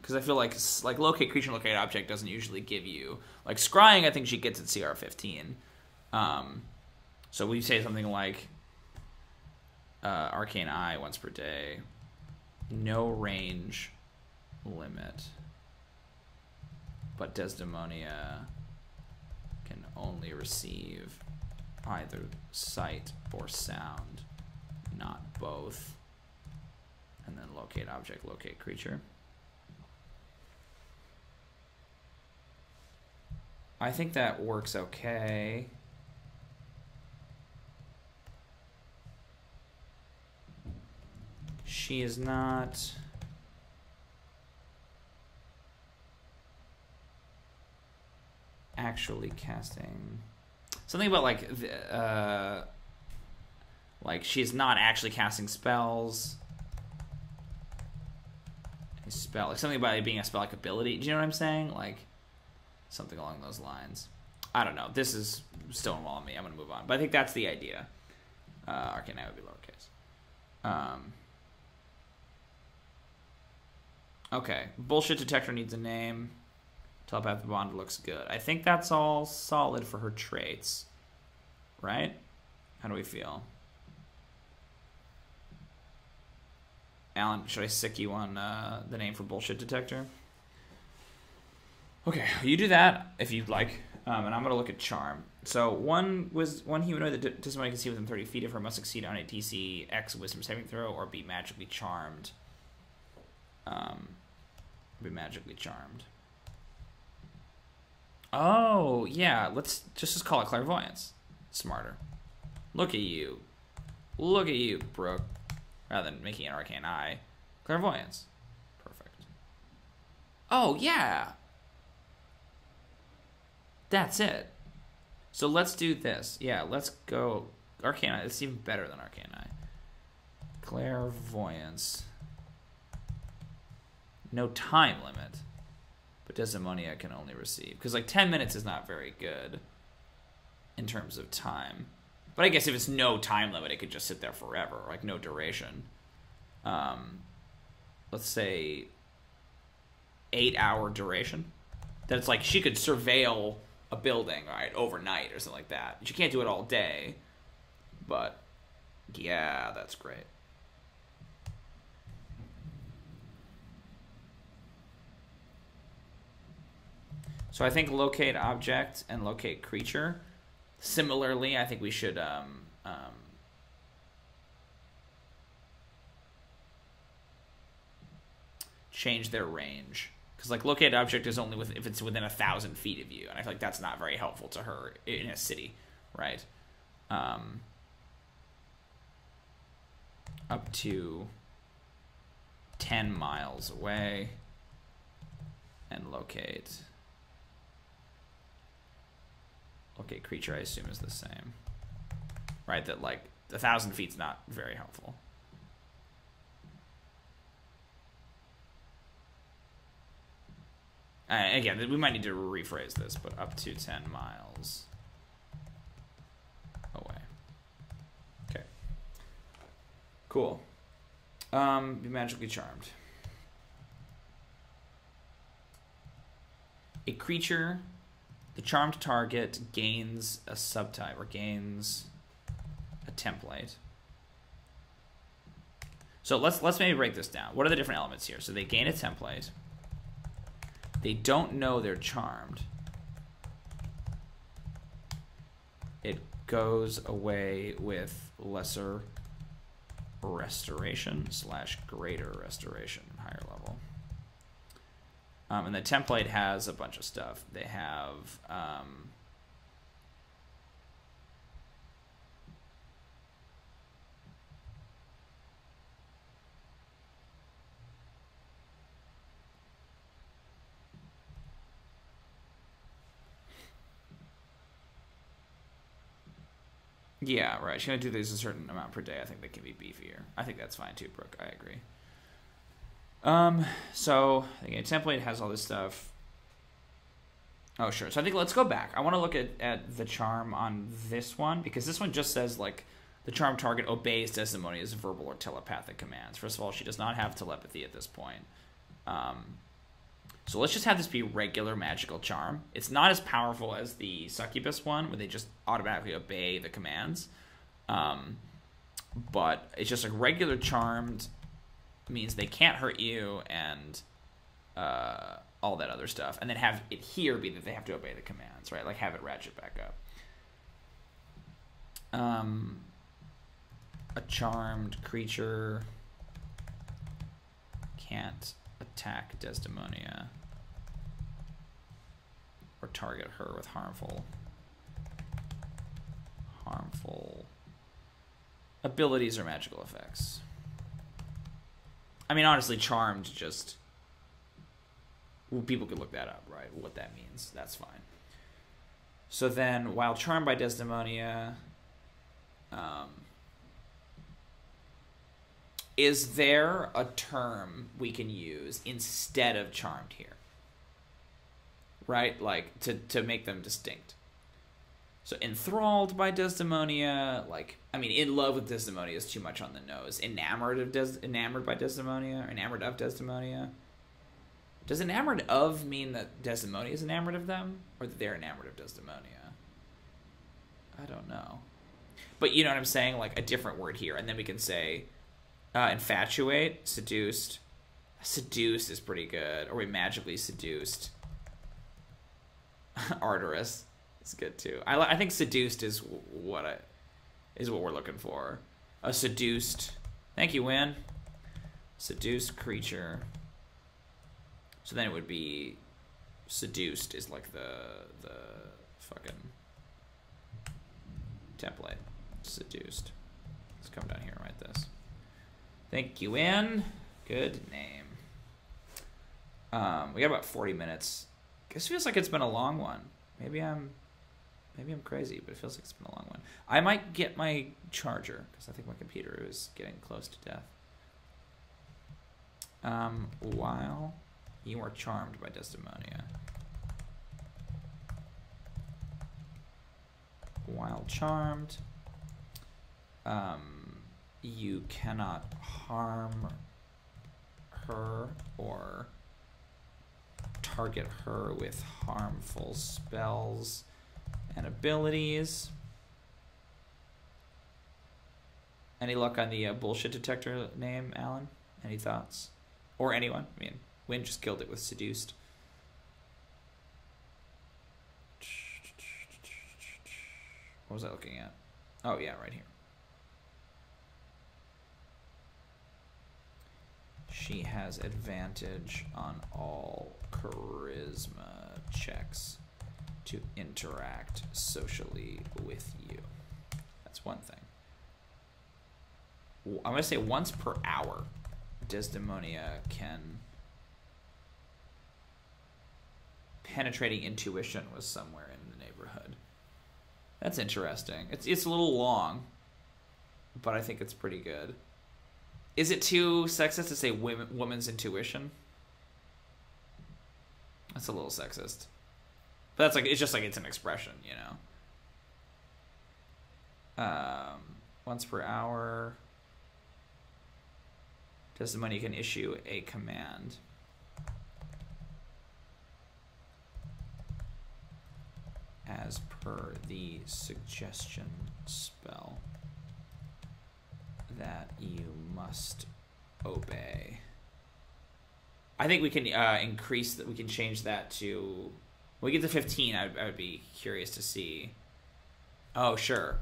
Because I feel like locate creature and locate object doesn't usually give you, like, scrying. I think she gets at CR 15. So we say something like Arcane Eye once per day, no range limit, but Desdemonia can only receive either sight or sound, not both. And then locate object, locate creature. I think that works okay. She is not actually casting something about like she's not actually casting spells. A spell, like something about it being a spell like ability. Do you know what I'm saying? Like something along those lines. I don't know. This is still involving me. I'm gonna move on, but I think that's the idea. Arcane Eye would be lowercase. Okay, bullshit detector needs a name. Telepathic bond looks good. I think that's all solid for her traits, right? How do we feel? Alan, should I sick you on the name for bullshit detector? Okay, you do that if you'd like, and I'm gonna look at charm. So one humanoid that Desdemonia can see within 30 feet of her must succeed on a DC X Wisdom saving throw or be magically charmed. Be magically charmed. Oh yeah, let's just call it clairvoyance. Smarter. Look at you, Brooke. Rather than making an arcane eye, clairvoyance. Perfect. Oh yeah. That's it. So let's do this. Yeah, let's go arcane eye. It's even better than arcane eye. Clairvoyance. No time limit. But Desdemonia can only receive. Because like 10 minutes is not very good in terms of time. But I guess if it's no time limit, it could just sit there forever. Like no duration. Let's say 8-hour duration. That's like she could surveil a building, right, overnight or something like that. She can't do it all day. But yeah, that's great. So I think locate object and locate creature. Similarly, I think we should change their range. Because like locate object is only if it's within 1,000 feet of you, and I feel like that's not very helpful to her in a city, right? Up to 10 miles away, and locate creature. I assume is the same, right? That like 1,000 feet's not very helpful. Again, we might need to rephrase this, but up to 10 miles away. Okay. Cool. Be magically charmed. A creature, the charmed target gains a subtype or gains a template. So let's maybe break this down. What are the different elements here? So they gain a template. They don't know they're charmed. It goes away with lesser restoration / greater restoration, higher level. And the template has a bunch of stuff. They have yeah, right. She's gonna do these a certain amount per day. I think they can be beefier. I think that's fine too, Brooke. I agree. So again, template has all this stuff. Oh, sure. So I think let's go back. I want to look at the charm on this one, because this one just says like the charm target obeys Desdemonia's verbal or telepathic commands. First of all, she does not have telepathy at this point. So let's just have this be regular magical charm. It's not as powerful as the succubus one, where they just automatically obey the commands. But it's just like regular charmed means they can't hurt you and all that other stuff. And then have it here be that they have to obey the commands, right? Like have it ratchet back up. A charmed creature can't attack Desdemonia or target her with harmful abilities or magical effects. I mean, honestly, charmed just... people could look that up, right? What that means. That's fine. So then, while charmed by Desdemonia... is there a term we can use instead of charmed here? Right? Like, to make them distinct. So enthralled by Desdemonia, like, I mean, in love with Desdemonia is too much on the nose. Enamored by Desdemonia, or enamored of Desdemonia. Does enamored of mean that Desdemonia is enamored of them, or that they're enamored of Desdemonia? I don't know. But you know what I'm saying? Like, a different word here, and then we can say infatuate, seduced. Seduced is pretty good. Or we magically seduced. Arterous. It's good too. I think seduced is what we're looking for. A seduced. Thank you, Win. Seduced creature. So then it would be seduced is like the fucking template. Seduced. Let's come down here and write this. Thank you, Win. Good name. We got about 40 minutes. This feels like it's been a long one. Maybe I'm crazy, but it feels like it's been a long one. I might get my charger, because I think my computer is getting close to death. While you are charmed by Desdemonia. While charmed, you cannot harm her or target her with harmful spells and abilities. Any luck on the bullshit detector name, Alan? Any thoughts? Or anyone? I mean, Wynn just killed it with seduced. What was I looking at? Oh, yeah, right here. She has advantage on all charisma checks to interact socially with you. That's one thing. I'm going to say once per hour, Desdemonia can... Penetrating intuition was somewhere in the neighborhood. That's interesting. It's a little long, but I think it's pretty good. Is it too sexist to say woman's intuition? That's a little sexist. But that's like, it's just like it's an expression, you know. Once per hour, Desdemonia can issue a command. As per the suggestion spell that you must obey. I think we can increase that. We can change that to. When we get to 15, I would be curious to see. Oh, sure.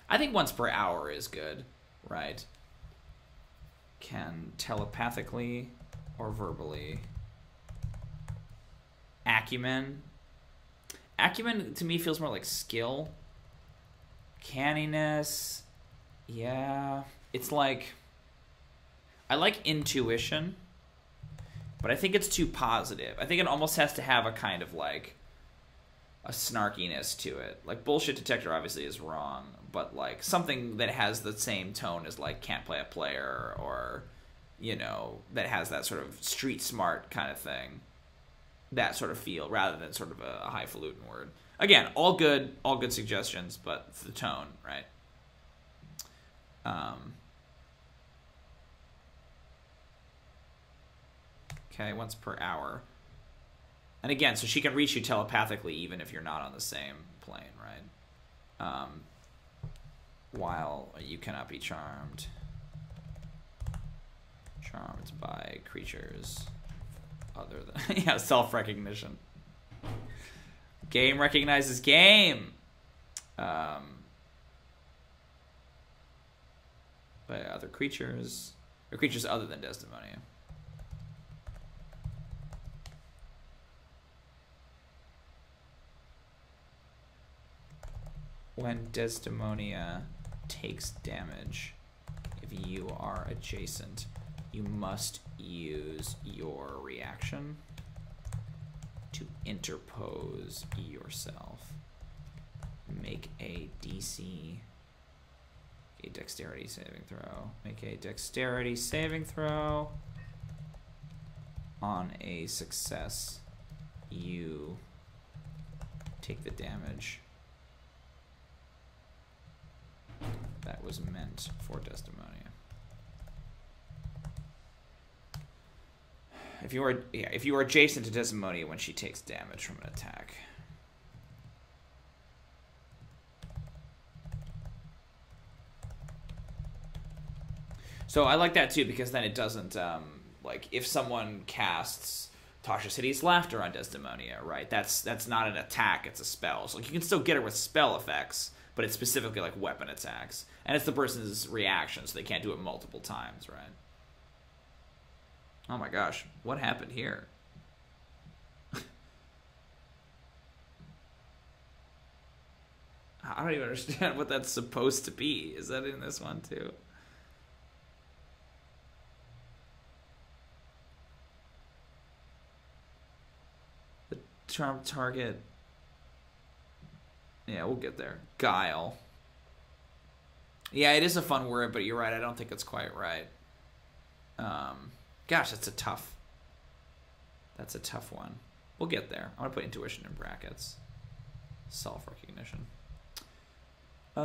I think once per hour is good, right? Can telepathically or verbally. Acumen. Acumen to me feels more like skill. Canniness. Yeah. It's like... I like intuition, but I think it's too positive. I think it almost has to have a kind of like... a snarkiness to it. Like, bullshit detector obviously is wrong, but like something that has the same tone as like can't play a player, or, you know, that has that sort of street smart kind of thing. That sort of feel, rather than sort of a highfalutin word. Again, all good suggestions, but it's the tone, right? Okay, once per hour. And again, so she can reach you telepathically even if you're not on the same plane, right? While you cannot be charmed. Charmed by creatures other than... yeah, self-recognition. Game recognizes game. By other creatures. Or creatures other than Desdemonia. When Desdemonia takes damage, if you are adjacent, you must use your reaction to interpose yourself. Make a DC, a dexterity saving throw. Make a dexterity saving throw. On a success, you take the damage that was meant for Desdemonia. If you are adjacent to Desdemonia when she takes damage from an attack. So I like that too, because then it doesn't like if someone casts Tasha City's Laughter on Desdemonia, right? That's not an attack, it's a spell. So like, you can still get her with spell effects, but it's specifically like weapon attacks. And it's the person's reaction, so they can't do it multiple times, right? Oh my gosh, what happened here? I don't even understand what that's supposed to be. Is that in this one too? The charm target. Yeah, we'll get there. Guile. Yeah, it is a fun word, but you're right. I don't think it's quite right. Gosh, that's a tough one. We'll get there. I'm going to put intuition in brackets. Self-recognition. It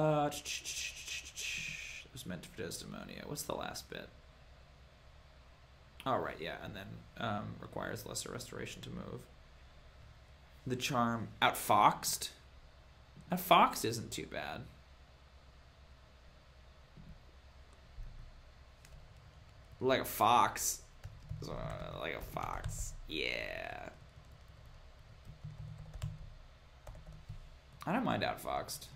was meant for Desdemonia. What's the last bit? Oh, right, yeah. And then requires lesser restoration to move. The charm. Outfoxed? Outfoxed isn't too bad. Like a fox. Like a fox. Yeah. I don't mind outfoxed.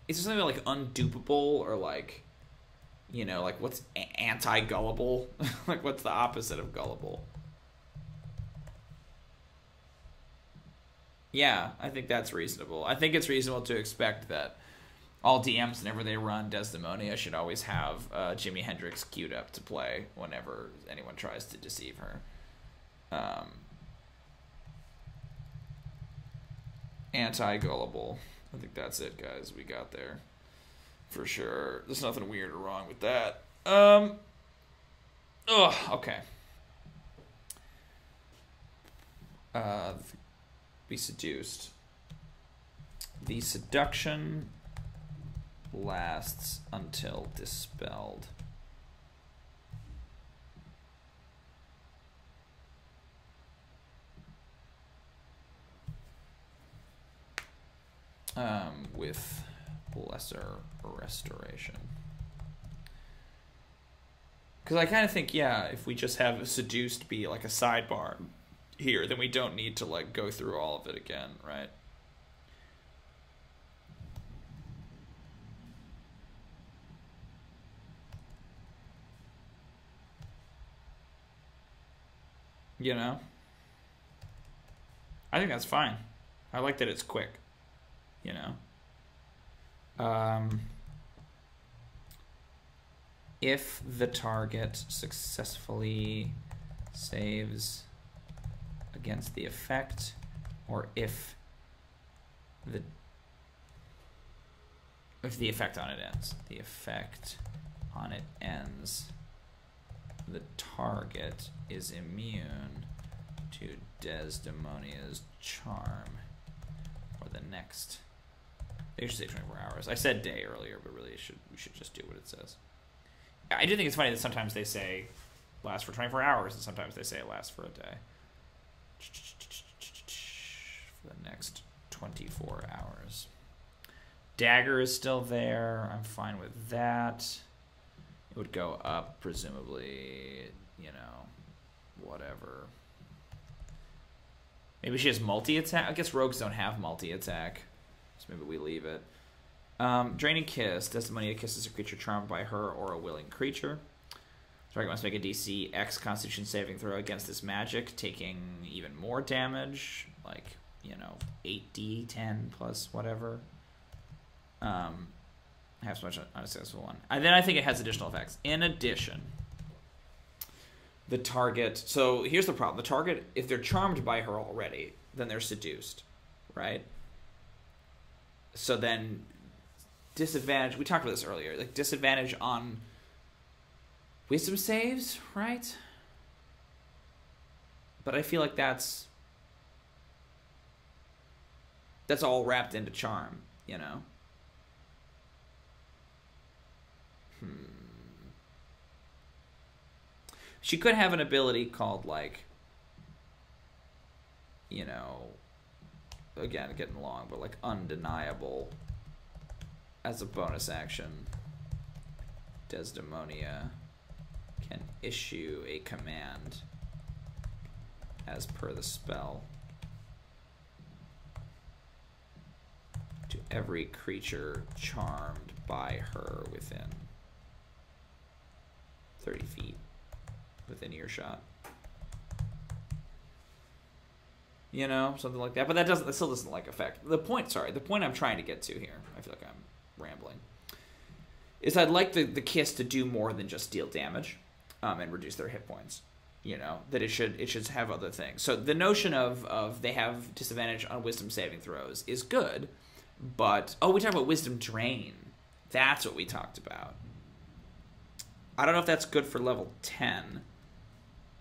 Is there something like undupable or like, you know, like what's anti-gullible? Like what's the opposite of gullible? Yeah, I think that's reasonable. I think it's reasonable to expect that all DMs, whenever they run Desdemonia, should always have Jimi Hendrix queued up to play whenever anyone tries to deceive her. Anti-gullible. I think that's it, guys. We got there. For sure. There's nothing weird or wrong with that. Okay. Be seduced. The seduction lasts until dispelled. With lesser restoration. Because I kind of think, yeah, if we just have seduced be like a sidebar here, then we don't need to like go through all of it again, right? You know? I think that's fine. I like that it's quick. You know? If the target successfully saves against the effect, or if the effect on it ends. The effect on it ends. The target is immune to Desdemonia's charm for the next. They should say 24 hours. I said day earlier, but really we should just do what it says. I do think it's funny that sometimes they say lasts for 24 hours, and sometimes they say it lasts for a day. For the next 24 hours. Dagger is still there. I'm fine with that. It would go up, presumably, you know, whatever. Maybe she has multi-attack. I guess rogues don't have multi-attack, so maybe we leave it. Draining Kiss. Desdemonia kisses a creature charmed by her or a willing creature. Target must make a DC X Constitution saving throw against this magic, taking even more damage, like, you know, 8d10 plus whatever. Have so much unsuccessful one. And then I think it has additional effects. In addition, the target... So here's the problem. The target, if they're charmed by her already, then they're seduced, right? So then disadvantage... We talked about this earlier. Like disadvantage on wisdom saves, right? But I feel like that's That's all wrapped into charm, you know? She could have an ability called, like, you know, again, getting long, but like undeniable as a bonus action. Desdemonia can issue a command as per the spell to every creature charmed by her within 30 feet, within earshot. You know, something like that. But that still doesn't like affect the point. Sorry, the point I'm trying to get to here, I feel like I'm rambling, is I'd like the kiss to do more than just deal damage, and reduce their hit points. You know, that it should have other things. So the notion of they have disadvantage on wisdom saving throws is good, but we talked about wisdom drain. That's what we talked about. I don't know if that's good for level 10.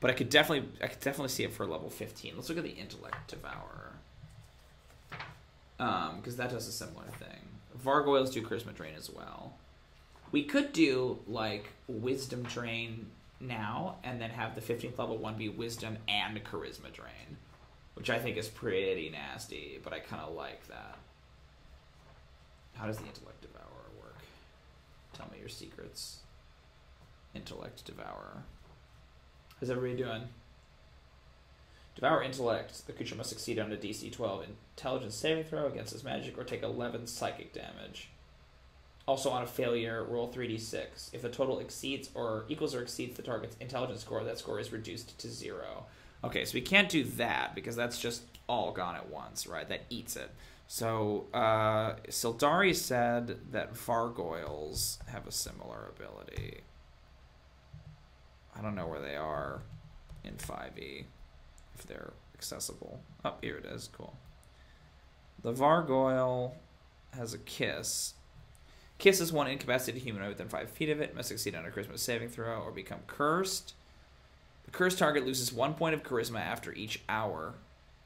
But I could definitely see it for level 15. Let's look at the Intellect Devourer. Because that does a similar thing. Vargoyles do Charisma Drain as well. We could do, like, Wisdom Drain now, and then have the 15th level one be Wisdom and Charisma Drain. Which I think is pretty nasty, but I kind of like that. How does the Intellect Devourer work? Tell me your secrets. Intellect Devourer. How's everybody doing? Devour Intellect. The creature must succeed on a DC 12 Intelligence saving throw against its magic or take 11 psychic damage. Also on a failure, roll 3d6. If the total exceeds or equals or exceeds the target's intelligence score, that score is reduced to 0. Okay, so we can't do that because that's just all gone at once, right? That eats it. So, Sildari said that Vargoyles have a similar ability. I don't know where they are in 5e, if they're accessible. Oh, here it is. Cool. The Vargoyle has a kiss. Kiss is one incapacitated humanoid within 5 feet of it. Must succeed on a charisma saving throw or become cursed. The cursed target loses 1 point of charisma after each hour,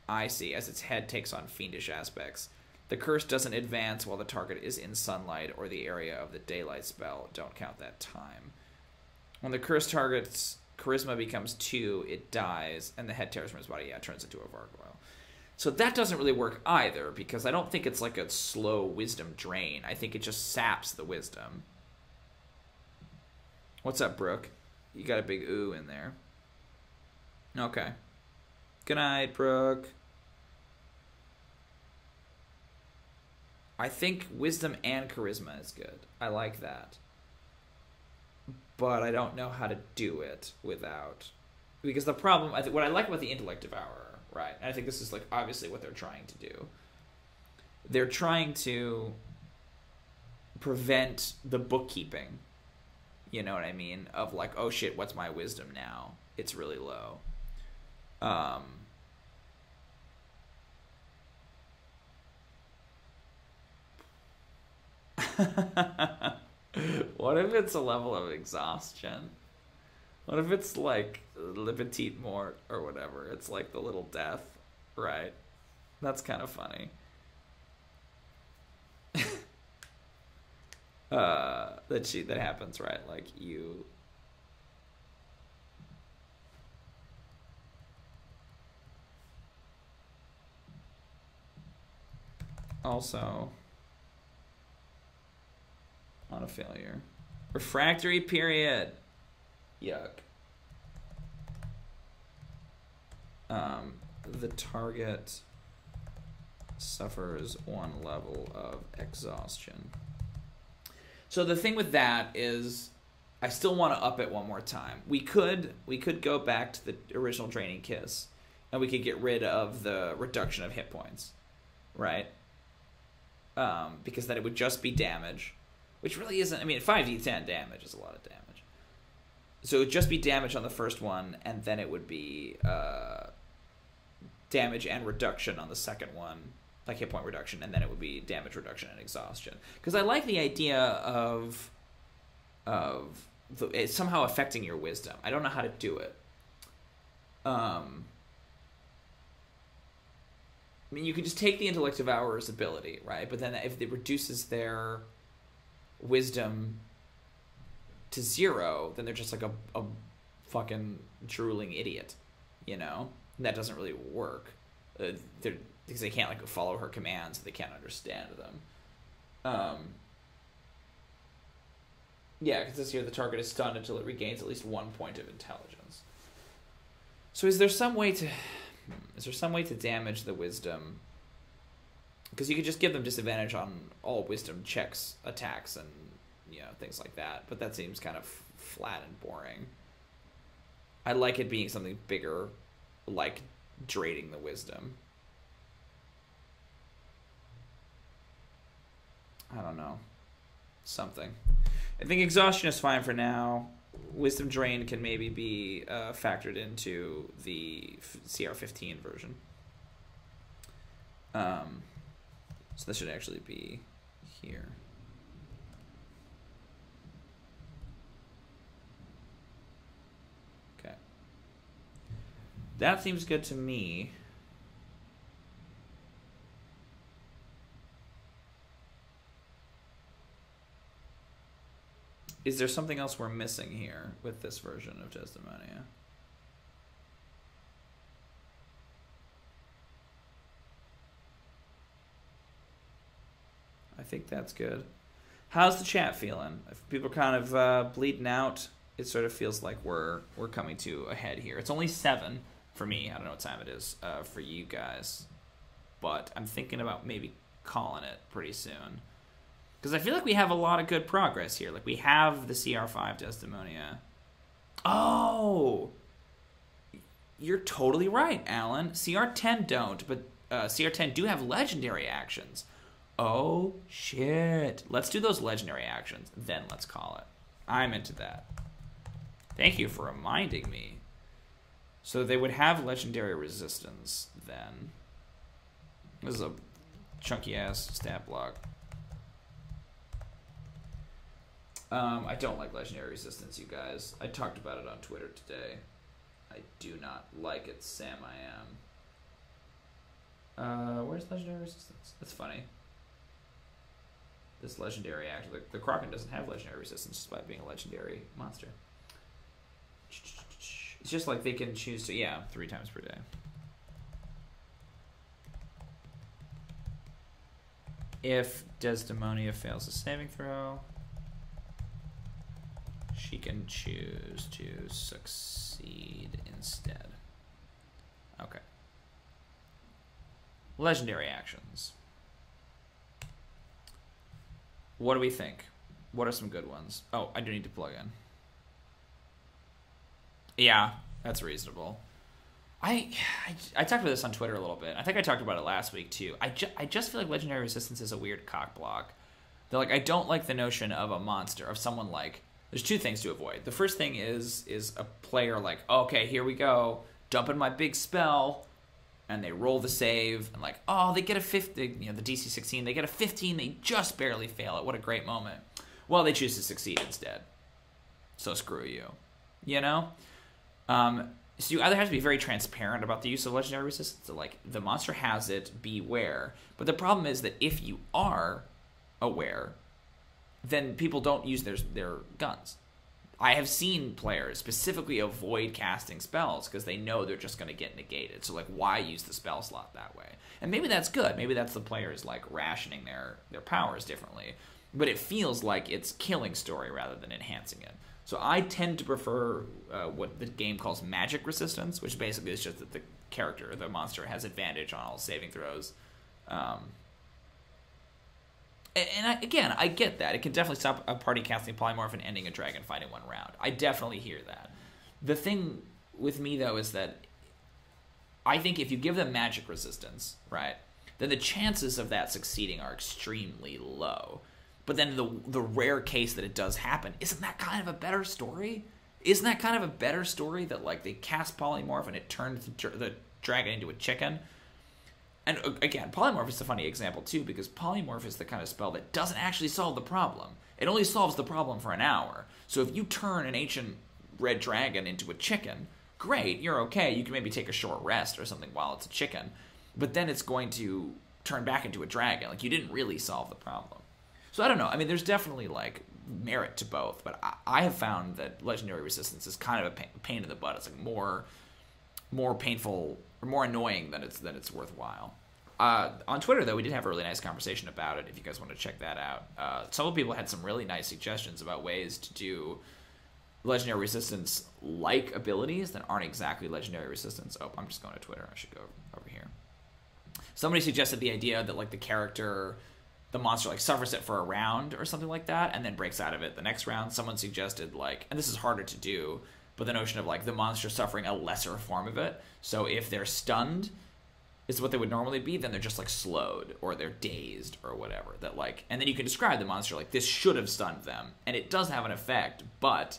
I see, as its head takes on fiendish aspects. The curse doesn't advance while the target is in sunlight or the area of the daylight spell. Don't count that time. When the cursed target's charisma becomes 2, it dies, and the head tears from his body. Yeah, it turns into a Vargoyle. So that doesn't really work either, because I don't think it's like a slow wisdom drain. I think it just saps the wisdom. What's up, Brooke? You got a big ooh in there. Okay. Good night, Brooke. I think wisdom and charisma is good. I like that. But I don't know how to do it without, because the problem, what I like about the Intellect Devourer, right, and I think this is like obviously what they're trying to do. They're trying to prevent the bookkeeping, you know what I mean, of like, oh shit, what's my wisdom now? It's really low. What if it's a level of exhaustion? What if it's like Le Petit Mort or whatever? It's like the little death, right? That's kind of funny. That happens, right? Like you. Also, on a failure. Refractory period. Yuck. The target suffers 1 level of exhaustion. So the thing with that is, I still want to up it one more time. We could go back to the original Draining Kiss, and we could get rid of the reduction of hit points, right? Because then it would just be damage. Which really isn't, I mean, 5d10 damage is a lot of damage. So it would just be damage on the first one, and then it would be damage and reduction on the second one, like hit point reduction, and then it would be damage reduction and exhaustion. Because I like the idea of it somehow affecting your wisdom. I don't know how to do it. I mean, you could just take the Intellect Devourer's ability, right? But then if it reduces their wisdom to 0, then they're just like a fucking drooling idiot, you know? And that doesn't really work. Because they can't like follow her commands, they can't understand them. Yeah, because this here the target is stunned until it regains at least 1 point of intelligence. So is there some way to damage the wisdom? Because you could just give them disadvantage on all wisdom checks, attacks, and things like that. But that seems kind of flat and boring. I like it being something bigger, like draining the wisdom. I don't know. Something. I think exhaustion is fine for now. Wisdom drain can maybe be factored into the CR15 version. So this should actually be here. Okay. That seems good to me. Is there something else we're missing here with this version of Desdemonia? I think that's good. How's the chat feeling? If people are kind of bleeding out, it sort of feels like we're coming to a head here. It's only 7 for me. I don't know what time it is for you guys. But I'm thinking about maybe calling it pretty soon. Because I feel like we have a lot of good progress here. Like, we have the CR5 Desdemonia. Oh! You're totally right, Alan. CR10 don't, but CR10 do have legendary actions. Oh, shit. Let's do those legendary actions, then let's call it. I'm into that. Thank you for reminding me. So they would have legendary resistance, then. This is a chunky-ass stat block. I don't like legendary resistance, you guys. I talked about it on Twitter today. I do not like it, Sam I am. Where's legendary resistance? That's funny. This legendary act. The Kraken doesn't have legendary resistance despite being a legendary monster. It's just like they can choose to, 3 times per day. If Desdemonia fails a saving throw, she can choose to succeed instead. Okay. Legendary actions. What do we think? What are some good ones? Oh, I do need to plug in. Yeah, that's reasonable. I talked about this on Twitter a little bit. I think I talked about it last week too. I just feel like legendary resistance is a weird cock block. They're like, I don't like the notion of a monster, of someone like... There's 2 things to avoid. The first thing is a player like, okay, here we go, dumping my big spell, and they roll the save, and like, oh, they get a 15, the DC 16, they get a 15, they just barely fail it. What a great moment. Well, they choose to succeed instead. So screw you. You know? So you either have to be very transparent about the use of legendary resistance, so like, the monster has it, beware. But the problem is that if you are aware, then people don't use their guns. I have seen players specifically avoid casting spells because they know they're just going to get negated. So, like, why use the spell slot that way? And maybe that's good. Maybe that's the players, like, rationing their powers differently. But it feels like it's killing story rather than enhancing it. So I tend to prefer what the game calls magic resistance, which basically is just that the character, the monster, has advantage on all saving throws. And I get that. It can definitely stop a party casting polymorph and ending a dragon fight in 1 round. I definitely hear that. The thing with me, though, is that I think if you give them magic resistance, right, then the chances of that succeeding are extremely low. But then the rare case that it does happen, isn't that kind of a better story? Isn't that kind of a better story that, like, they cast polymorph and it turns the dragon into a chicken? And again, polymorph is a funny example too, because polymorph is the kind of spell that doesn't actually solve the problem. It only solves the problem for an hour. So if you turn an ancient red dragon into a chicken, great, you're okay. You can maybe take a short rest or something while it's a chicken. but then it's going to turn back into a dragon. Like, you didn't really solve the problem. So I don't know. I mean, there's definitely, like, merit to both, but I have found that Legendary Resistance is kind of a pain in the butt. It's like more painful or more annoying than it's worthwhile. On Twitter, though, we did have a really nice conversation about it, if you guys want to check that out. Some people had some really nice suggestions about ways to do Legendary Resistance-like abilities that aren't exactly Legendary Resistance. Oh, I'm just going to Twitter. I should go over here. Somebody suggested the idea that, like, the monster, like, suffers it for a round or something like that, and then breaks out of it the next round. Someone suggested, like, and this is harder to do, but the notion of, like, the monster suffering a lesser form of it. So if they're stunned is what they would normally be, then they're just, like, slowed, or they're dazed, or whatever. That, like, and then you can describe the monster like, this should have stunned them, and it does have an effect, but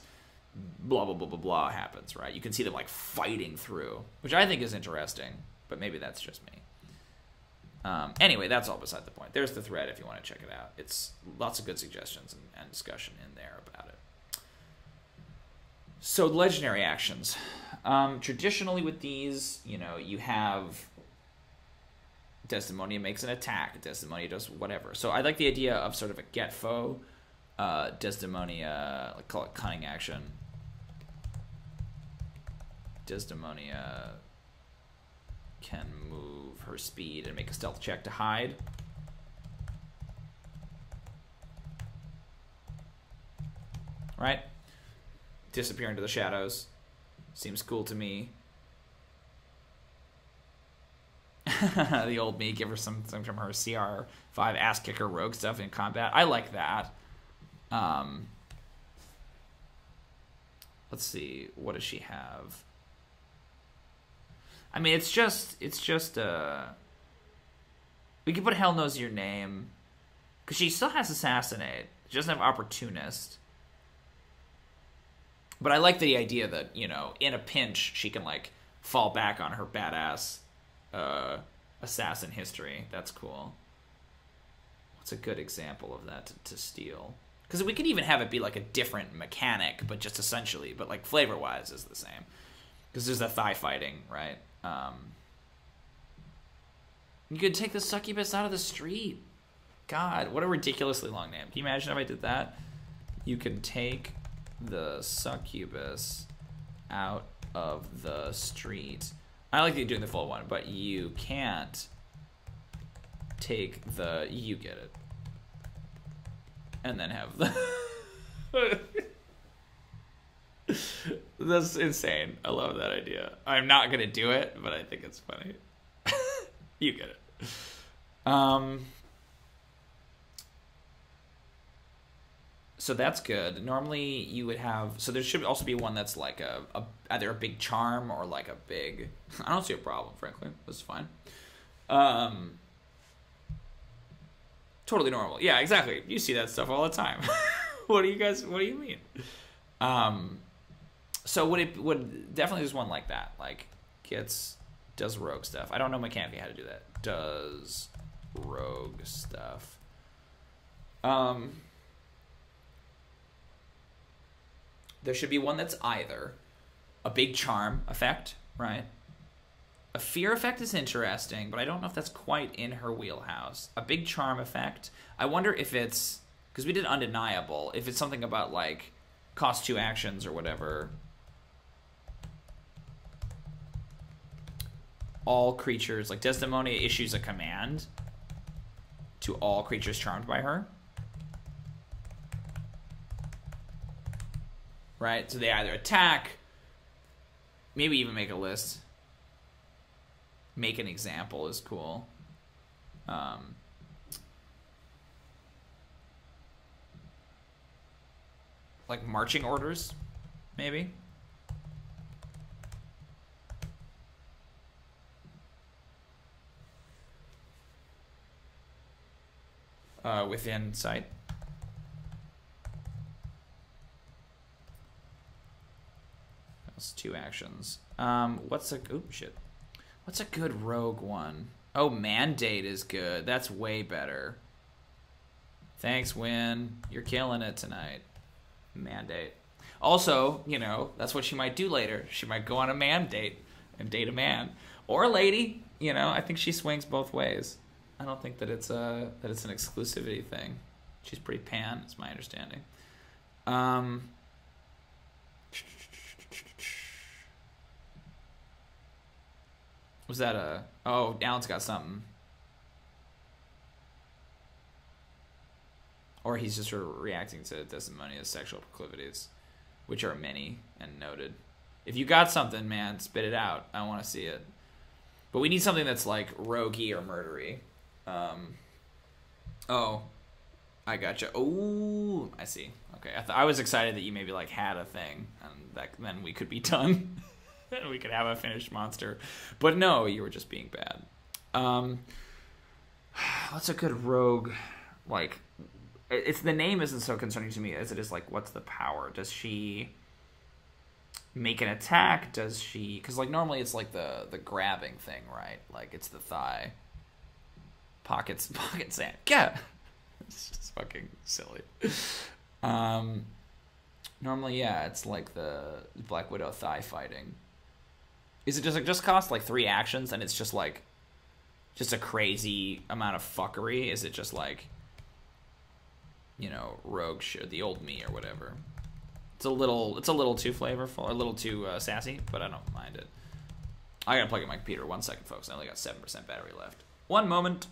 blah, blah, blah, blah, blah happens, right? You can see them, like, fighting through, which I think is interesting, but maybe that's just me. Anyway, that's all beside the point. There's the thread if you want to check it out. It's lots of good suggestions and discussion in there about it. So, legendary actions. Traditionally with these, you know, you have Desdemonia makes an attack. Desdemonia does whatever. So I like the idea of sort of a get foe. Desdemonia, like, call it cunning action. Desdemonia can move her speed and make a stealth check to hide. Right? Disappear into the shadows. Seems cool to me. The old me, give her something from her CR5 ass kicker rogue stuff in combat. I like that. Let's see, what does she have? I mean, it's just we could put Hell Knows Your Name, because she still has Assassinate. She doesn't have Opportunist. But I like the idea that, you know, in a pinch, she can, like, fall back on her badass assassin history. That's cool. What's a good example of that to steal? Because we could even have it be, like, a different mechanic, but just essentially, but, like, flavor-wise is the same. Because there's the thigh fighting, right? You could take the succubus out of the street. God, what a ridiculously long name. Can you imagine if I did that? You can take the succubus out of the street. I like you doing the full one, but you can't take the... You get it. And then have the... That's insane. I love that idea. I'm not gonna do it, but I think it's funny. You get it. So that's good. Normally you would have... So there should also be one that's like either a big charm or like a big... I don't see a problem, frankly. This is fine. Totally normal. Yeah, exactly. You see that stuff all the time. What do you mean? So would definitely just one like that. Like, does rogue stuff. I don't know mechanically how to do that. Does rogue stuff. There should be one that's either a big charm effect, right? A fear effect is interesting, but I don't know if that's quite in her wheelhouse. A big charm effect. I wonder if it's... Because we did undeniable. If it's something about, like, cost 2 actions or whatever. All creatures... Like, Desdemonia issues a command to all creatures charmed by her. Right? So they either attack, maybe even make a list. Make an example is cool. Like marching orders, maybe. Within sight. That's 2 actions. What's a... Oh, shit. What's a good rogue one? Oh, Mandate is good. That's way better. Thanks, Win. You're killing it tonight. Mandate. Also, you know, that's what she might do later. She might go on a mandate and date a man. Or a lady. You know, I think she swings both ways. I don't think that it's an exclusivity thing. She's pretty pan, is my understanding. Was that a... Oh, Alan's got something. Or he's just sort of reacting to Desdemonia's sexual proclivities, which are many and noted. If you got something, man, spit it out. I want to see it. But we need something that's like roguey or murdery. Oh, I gotcha. Oh, I see. Okay, I was excited that you maybe like had a thing, and that then we could be done. And we could have a finished monster. But no, you were just being bad. What's a good rogue? Like, it's the name isn't so concerning to me as it is like, what's the power? Does she make an attack? Does she... Because like normally it's like the grabbing thing, right? Like it's the thigh. Pocket sand. Yeah. It's just fucking silly. Normally, yeah, it's like the Black Widow thigh fighting. Is it just like cost like 3 actions and it's just like just a crazy amount of fuckery? Is it just like, you know, rogue shit, the old me or whatever? It's a little too flavorful, a little too sassy, but I don't mind it. I gotta plug in my computer. 1 second, folks. I only got 7% battery left. 1 moment.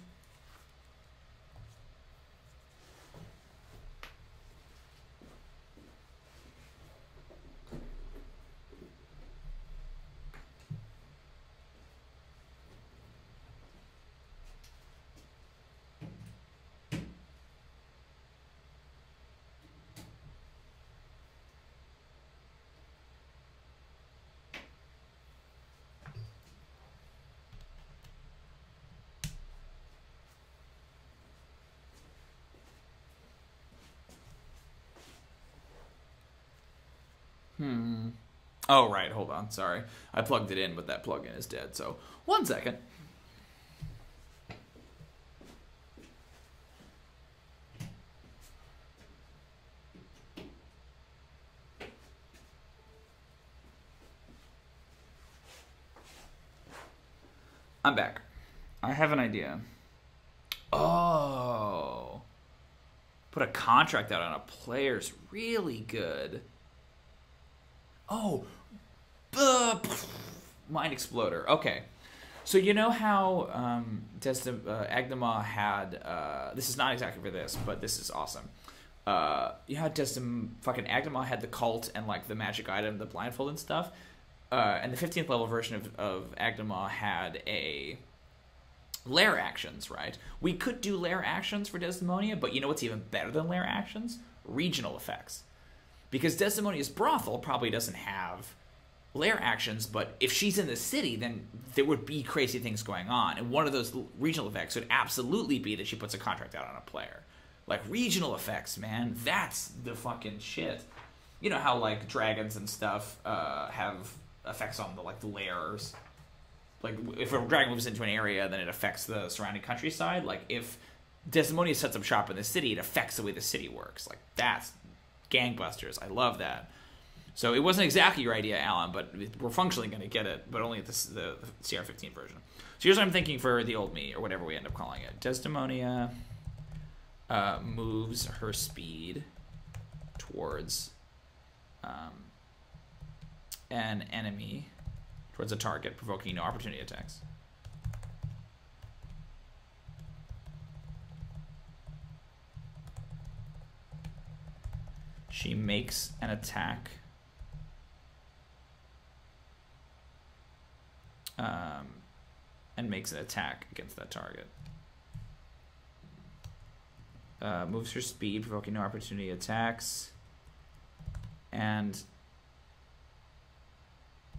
Oh, right. Hold on. Sorry. I plugged it in, but that plug-in is dead. So, 1 second. I'm back. I have an idea. Oh. Put a contract out on a player's really good. Oh. Mind Exploder. Okay. So you know how Agnema had... this is not exactly for this, but this is awesome. You had fucking Agnema had the cult and like the magic item, the blindfold and stuff. And the 15th level version of Agnema had a lair actions, right? We could do lair actions for Desdemonia, but you know what's even better than lair actions? Regional effects. Because Desdemonia's brothel probably doesn't have lair actions, but if she's in the city, then there would be crazy things going on. And one of those regional effects would absolutely be that she puts a contract out on a player. Like, regional effects, man, that's the fucking shit. You know how, like, dragons and stuff have effects on the lairs. Like, if a dragon moves into an area, then it affects the surrounding countryside. Like, if Desdemonia sets up shop in the city, it affects the way the city works. Like, that's gangbusters. I love that. So it wasn't exactly your idea, Alan, but we're functionally going to get it, but only at the CR15 version. So here's what I'm thinking for the old me, or whatever we end up calling it. Desdemonia moves her speed towards an enemy, towards a target, provoking no opportunity attacks. She makes an attack. And makes an attack against that target. Moves her speed, provoking no opportunity attacks. And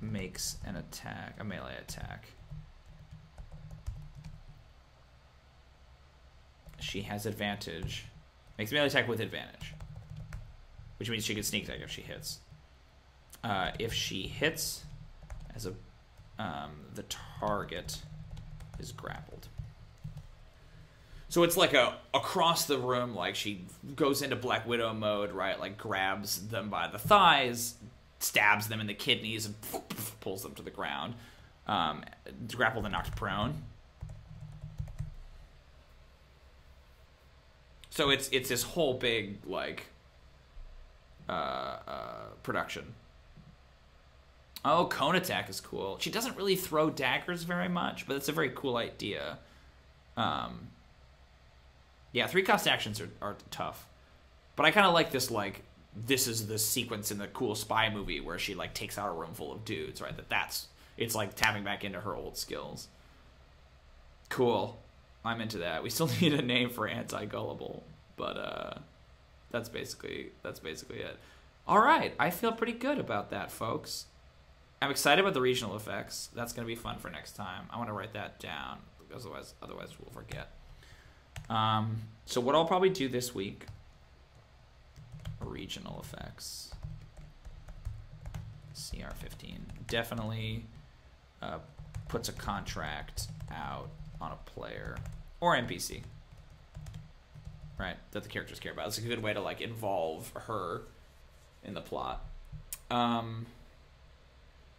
makes an attack, a melee attack. She has advantage. Makes a melee attack with advantage. Which means she can sneak attack if she hits. If she hits, as a the target is grappled. So it's like across the room, like she goes into Black Widow mode, right? Like grabs them by the thighs, stabs them in the kidneys, and pulls them to the ground. grappled and knocked prone. So it's this whole big, like, production. Oh, cone attack is cool. She doesn't really throw daggers very much, but it's a very cool idea. Yeah, 3-cost actions are tough. But I kind of like this, like, this is the sequence in the cool spy movie where she, like, takes out a room full of dudes, right? It's like tapping back into her old skills. Cool. I'm into that. We still need a name for anti-gullible, but that's basically it. All right, I feel pretty good about that, folks. I'm excited about the regional effects. That's going to be fun for next time. I want to write that down, because otherwise we'll forget. So what I'll probably do this week, regional effects, CR15, definitely puts a contract out on a player or NPC, right, that the characters care about. It's a good way to, like, involve her in the plot.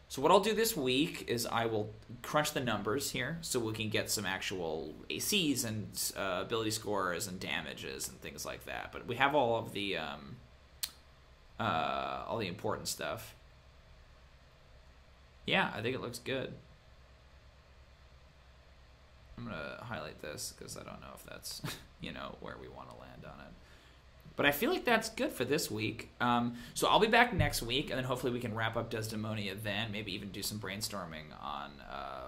So what I'll do this week is I will crunch the numbers here so we can get some actual ACs and ability scores and damages and things like that. But we have all of the important stuff. Yeah, I think it looks good. I'm going to highlight this because I don't know if that's, you know, where we want to land on it. But I feel like that's good for this week. So I'll be back next week, and then hopefully we can wrap up Desdemonia then, maybe even do some brainstorming on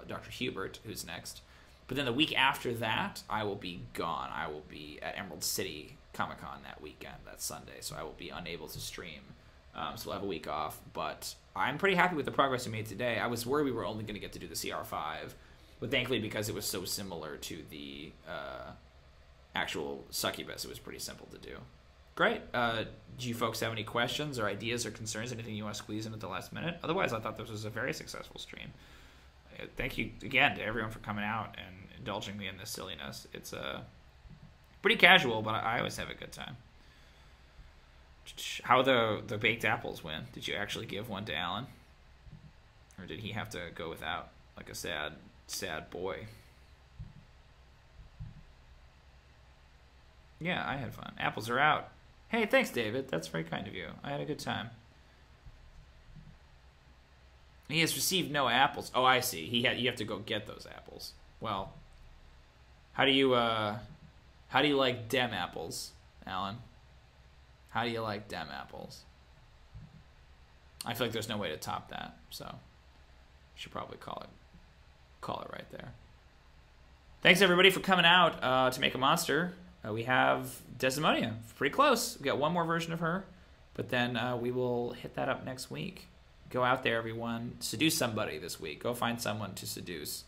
Dr. Hubert, who's next. But then the week after that, I will be gone. I will be at Emerald City Comic-Con that weekend, that Sunday, so I will be unable to stream. So we'll have a week off. But I'm pretty happy with the progress we made today. I was worried we were only going to get to do the CR5, but thankfully, because it was so similar to the actual Succubus, it was pretty simple to do. Great. Do you folks have any questions or ideas or concerns? Anything you want to squeeze in at the last minute? Otherwise, I thought this was a very successful stream. Thank you again to everyone for coming out and indulging me in this silliness. It's pretty casual, but I always have a good time. How the baked apples went? Did you actually give one to Alan? Or did he have to go without, like a sad boy? Yeah, I had fun. Apples are out. Hey, thanks, David. That's very kind of you. I had a good time. He has received no apples. Oh, I see. You have to go get those apples. Well, how do you like dem apples, Alan? How do you like dem apples? I feel like there's no way to top that, so should probably call it right there. Thanks everybody for coming out to make a monster. We have Desdemonia, pretty close. We got one more version of her, but then we will hit that up next week. Go out there, everyone. Seduce somebody this week. Go find someone to seduce,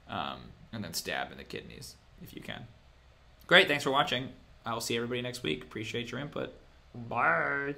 and then stab in the kidneys if you can. Great, thanks for watching. I will see everybody next week. Appreciate your input. Bye.